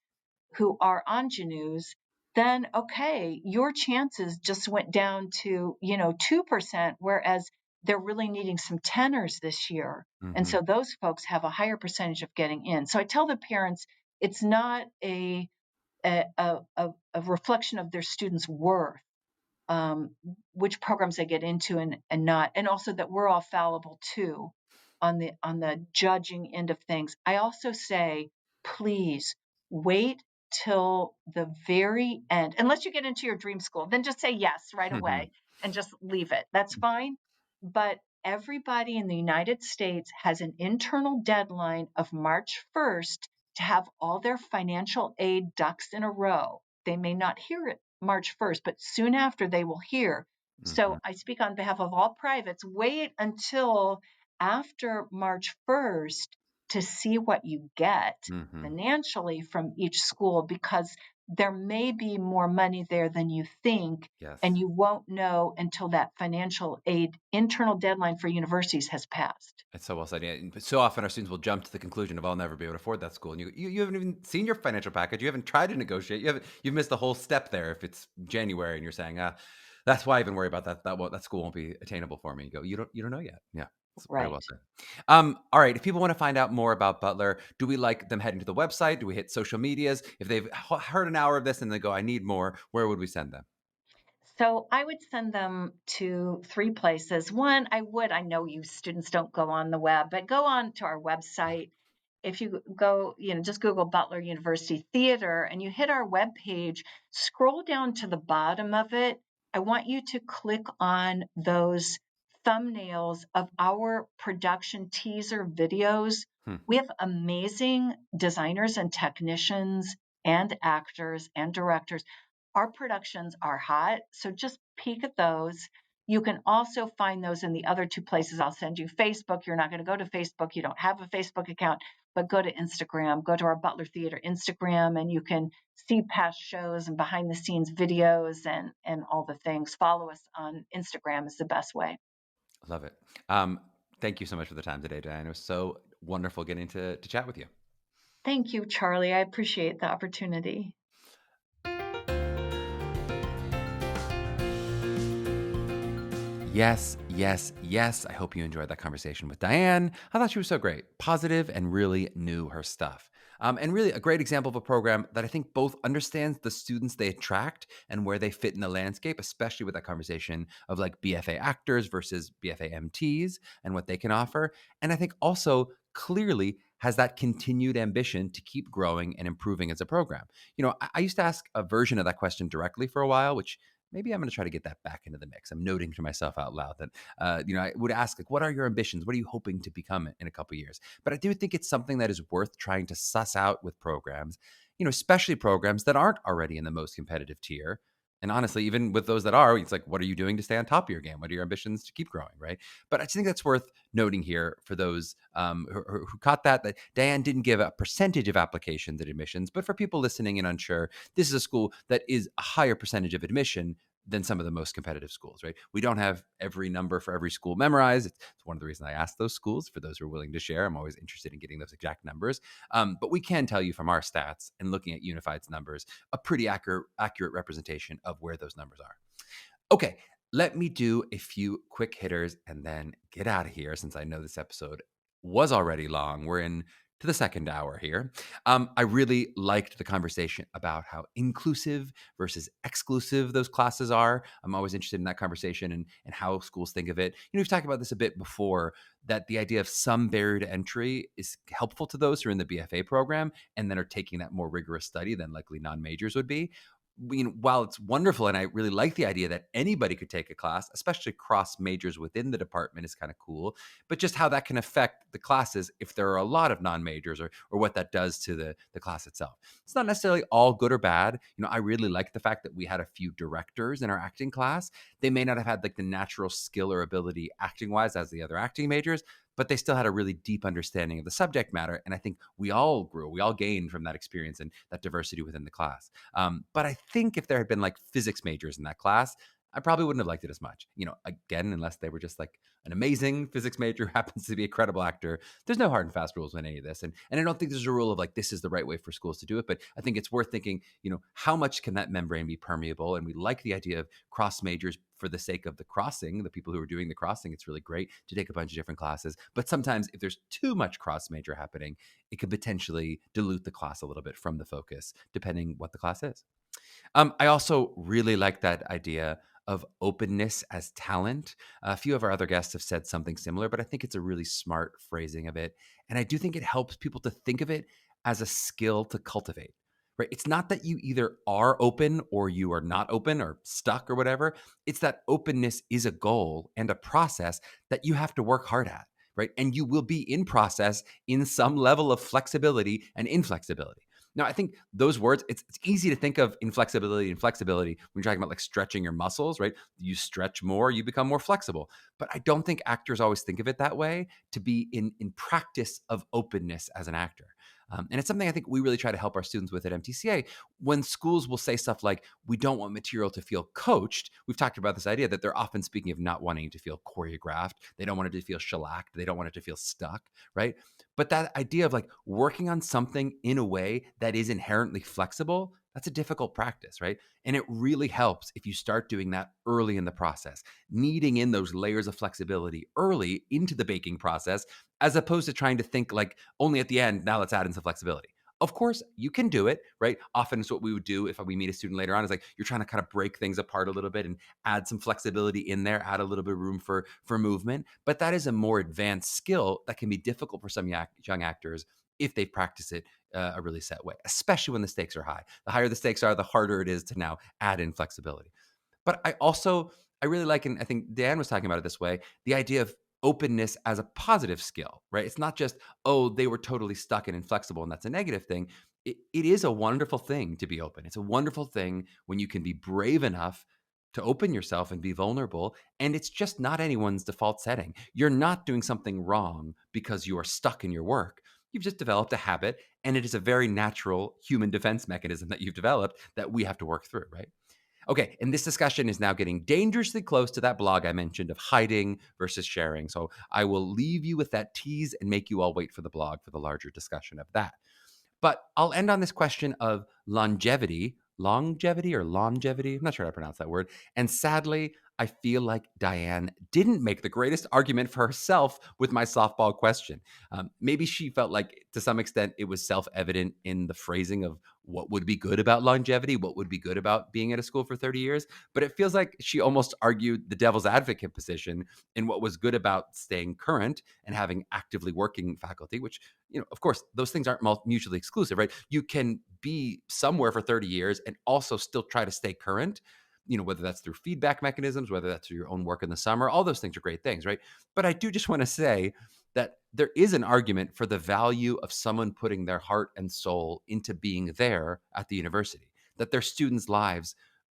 who are ingenues, then okay, your chances just went down to, 2%, whereas they're really needing some tenors this year. And Hmm. so those folks have a higher percentage of getting in. So I tell the parents it's not a reflection of their students' worth, um, which programs they get into and not, and also that we're all fallible too on the judging end of things. I also say, please wait till the very end, unless you get into your dream school, then just say yes right away and just leave it. That's fine. But everybody in the United States has an internal deadline of March 1st to have all their financial aid ducks in a row. They may not hear it March 1st, but soon after they will hear. Hmm. So I speak on behalf of all privates. Wait until after March 1st to see what you get Hmm. financially from each school, because there may be more money there than you think, Yes. and you won't know until that financial aid internal deadline for universities has passed. It's so well said. Yeah. But so often our students will jump to the conclusion of I'll never be able to afford that school. And you haven't even seen your financial package. You haven't tried to negotiate. You've missed the whole step there if it's January and you're saying, that's why I even worry about that. That school won't be attainable for me. You go, you don't know yet. Yeah. It's very well Right. said. All right. If people want to find out more about Butler, do we like them heading to the website? Do we hit social medias? If they've heard an hour of this and they go, I need more, where would we send them? So I would send them to three places. One, I know you students don't go on the web, but go on to our website. If you go, just Google Butler University Theater and you hit our webpage, scroll down to the bottom of it. I want you to click on those thumbnails of our production teaser videos. Hmm. We have amazing designers and technicians and actors and directors. Our productions are hot, so just peek at those. You can also find those in the other two places I'll send you. Facebook, you're not going to go to Facebook. You don't have a Facebook account, but go to Instagram. Go to our Butler Theater Instagram, and you can see past shows and behind the scenes videos and all the things. Follow us on Instagram is the best way. Love it. Um, Thank you so much for the time today, Diane. It was so wonderful getting to chat with you. Thank you, Charlie. I appreciate the opportunity. Yes, yes, yes. I hope you enjoyed that conversation with Diane. I thought she was so great, positive, and really knew her stuff. And really a great example of a program that I think both understands the students they attract and where they fit in the landscape, especially with that conversation of like BFA actors versus BFA MTs and what they can offer. And I think also clearly has that continued ambition to keep growing and improving as a program. I used to ask a version of that question directly for a while, which maybe I'm going to try to get that back into the mix. I'm noting to myself out loud that, I would ask, like, what are your ambitions? What are you hoping to become in a couple of years? But I do think it's something that is worth trying to suss out with programs, especially programs that aren't already in the most competitive tier. And honestly, even with those that are, it's like, what are you doing to stay on top of your game? What are your ambitions to keep growing, right? But I just think that's worth noting here for those who caught that Diane didn't give a percentage of applications at admissions, but for people listening and unsure, this is a school that is a higher percentage of admission than some of the most competitive schools, right? We don't have every number for every school memorized. It's one of the reasons I ask those schools for those who are willing to share. I'm always interested in getting those exact numbers. But we can tell you from our stats and looking at Unified's numbers, a pretty accurate representation of where those numbers are. Okay, let me do a few quick hitters and then get out of here since I know this episode was already long. We're in to the second hour here. I really liked the conversation about how inclusive versus exclusive those classes are. I'm always interested in that conversation and how schools think of it. We've talked about this a bit before, that the idea of some barrier to entry is helpful to those who are in the BFA program and then are taking that more rigorous study than likely non-majors would be. While it's wonderful and I really like the idea that anybody could take a class, especially cross majors within the department is kind of cool, but just how that can affect the classes if there are a lot of non-majors or what that does to the class itself. It's not necessarily all good or bad. I really like the fact that we had a few directors in our acting class. They may not have had like the natural skill or ability acting wise as the other acting majors, but they still had a really deep understanding of the subject matter. And I think we all grew, we all gained from that experience and that diversity within the class. But I think if there had been like physics majors in that class, I probably wouldn't have liked it as much. Again, unless they were just like an amazing physics major who happens to be a credible actor. There's no hard and fast rules in any of this. And I don't think there's a rule of like, this is the right way for schools to do it. But I think it's worth thinking, how much can that membrane be permeable? And we like the idea of cross majors for the sake of the crossing, the people who are doing the crossing. It's really great to take a bunch of different classes. But sometimes if there's too much cross major happening, it could potentially dilute the class a little bit from the focus, depending what the class is. I also really like that idea of openness as talent. A few of our other guests have said something similar, but I think it's a really smart phrasing of it. And I do think it helps people to think of it as a skill to cultivate, right? It's not that you either are open or you are not open or stuck or whatever. It's that openness is a goal and a process that you have to work hard at, right? And you will be in process in some level of flexibility and inflexibility. Now, I think those words, it's easy to think of inflexibility and flexibility when you're talking about like stretching your muscles, right? You stretch more, you become more flexible. But I don't think actors always think of it that way, to be in practice of openness as an actor. And it's something I think we really try to help our students with at MTCA. When schools will say stuff like, we don't want material to feel coached, we've talked about this idea that they're often speaking of not wanting it to feel choreographed. They don't want it to feel shellacked. They don't want it to feel stuck, right? But that idea of like working on something in a way that is inherently flexible, that's a difficult practice, right? And it really helps if you start doing that early in the process, kneading in those layers of flexibility early into the baking process, as opposed to trying to think like only at the end, now let's add in some flexibility. Of course, you can do it, right? Often it's what we would do if we meet a student later on is like you're trying to kind of break things apart a little bit and add some flexibility in there, add a little bit of room for movement. But that is a more advanced skill that can be difficult for some young actors if they practice it a really set way, especially when the stakes are high. The higher the stakes are, the harder it is to now add in flexibility. But I really like, and I think Dan was talking about it this way, the idea of openness as a positive skill, right? It's not just, oh, they were totally stuck and inflexible and that's a negative thing. It is a wonderful thing to be open. It's a wonderful thing when you can be brave enough to open yourself and be vulnerable. And it's just not anyone's default setting. You're not doing something wrong because you are stuck in your work. You've just developed a habit, and it is a very natural human defense mechanism that you've developed that we have to work through, right? Okay, and this discussion is now getting dangerously close to that blog I mentioned of hiding versus sharing. So I will leave you with that tease and make you all wait for the blog for the larger discussion of that. But I'll end on this question of longevity or longevity. I'm not sure how to pronounce that word. And sadly, I feel like Diane didn't make the greatest argument for herself with my softball question. Maybe she felt like to some extent it was self evident in the phrasing of what would be good about longevity, what would be good about being at a school for 30 years. But it feels like she almost argued the devil's advocate position in what was good about staying current and having actively working faculty, which, of course, those things aren't mutually exclusive, right? You can be somewhere for 30 years and also still try to stay current, whether that's through feedback mechanisms, whether that's through your own work in the summer, all those things are great things, right? But I do just want to say that there is an argument for the value of someone putting their heart and soul into being there at the university, that their students' lives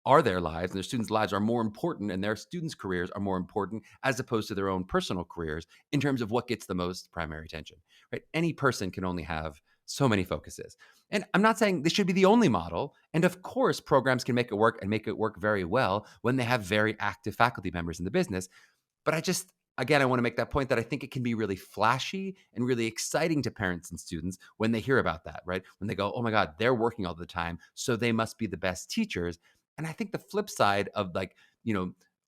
are their lives and their students' lives are more important and their students' careers are more important as opposed to their own personal careers in terms of what gets the most primary attention, right? Any person can only have so many focuses. And I'm not saying this should be the only model. And of course, programs can make it work and make it work very well when they have very active faculty members in the business. But again, I want to make that point that I think it can be really flashy and really exciting to parents and students when they hear about that, right? When they go, oh my God, they're working all the time, so they must be the best teachers. And I think the flip side of like,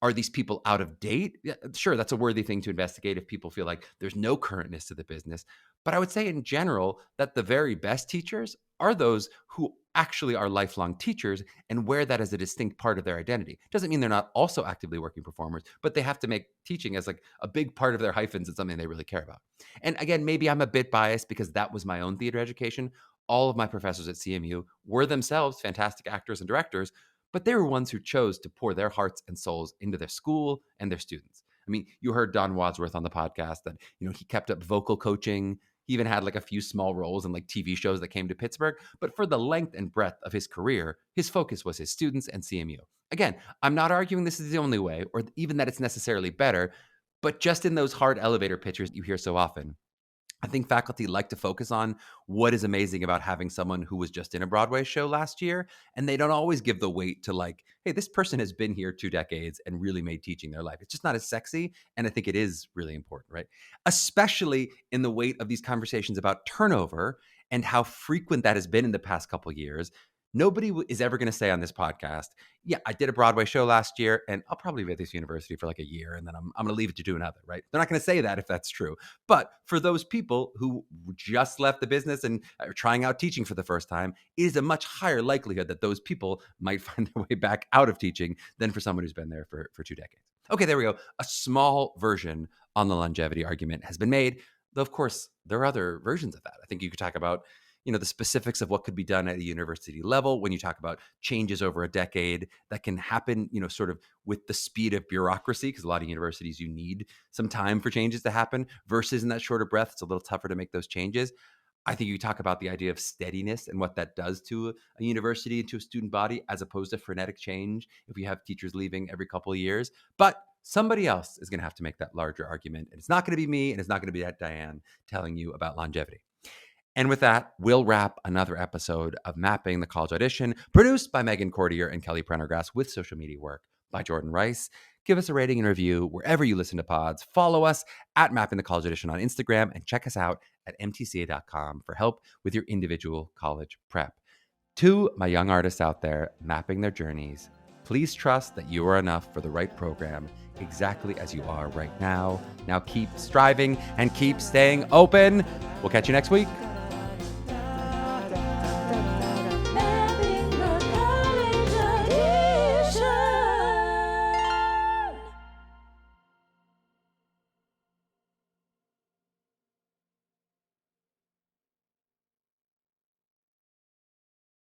are these people out of date? Yeah, sure, that's a worthy thing to investigate if people feel like there's no currentness to the business. But I would say in general that the very best teachers are those who actually are lifelong teachers and wear that as a distinct part of their identity. Doesn't mean they're not also actively working performers, but they have to make teaching as like a big part of their hyphens and something they really care about. And again, maybe I'm a bit biased because that was my own theater education. All of my professors at CMU were themselves fantastic actors and directors, but they were ones who chose to pour their hearts and souls into their school and their students. I mean, you heard Don Wadsworth on the podcast that, he kept up vocal coaching. He even had like a few small roles in like TV shows that came to Pittsburgh. But for the length and breadth of his career, his focus was his students and CMU. Again, I'm not arguing this is the only way or even that it's necessarily better, but just in those hard elevator pitches you hear so often, I think faculty like to focus on what is amazing about having someone who was just in a Broadway show last year. And they don't always give the weight to like, hey, this person has been here 2 decades and really made teaching their life. It's just not as sexy. And I think it is really important, right? Especially in the weight of these conversations about turnover and how frequent that has been in the past couple of years. Nobody is ever going to say on this podcast, yeah, I did a Broadway show last year and I'll probably be at this university for like a year and then I'm going to leave it to do another, right? They're not going to say that if that's true. But for those people who just left the business and are trying out teaching for the first time, it is a much higher likelihood that those people might find their way back out of teaching than for someone who's been there for 2 decades. Okay, there we go. A small version on the longevity argument has been made. Though, of course, there are other versions of that. I think you could talk about the specifics of what could be done at a university level when you talk about changes over a decade that can happen, sort of with the speed of bureaucracy, because a lot of universities, you need some time for changes to happen versus in that shorter breath, it's a little tougher to make those changes. I think you talk about the idea of steadiness and what that does to a university and to a student body, as opposed to frenetic change if we have teachers leaving every couple of years. But somebody else is going to have to make that larger argument. And it's not going to be me, and it's not going to be Diane telling you about longevity. And with that, we'll wrap another episode of Mapping the College Audition, produced by Megan Cordier and Kelly Prendergast, with social media work by Jordan Rice. Give us a rating and review wherever you listen to pods. Follow us at Mapping the College Audition on Instagram, and check us out at MTCA.com for help with your individual college prep. To my young artists out there mapping their journeys, please trust that you are enough for the right program exactly as you are right now. Now keep striving and keep staying open. We'll catch you next week.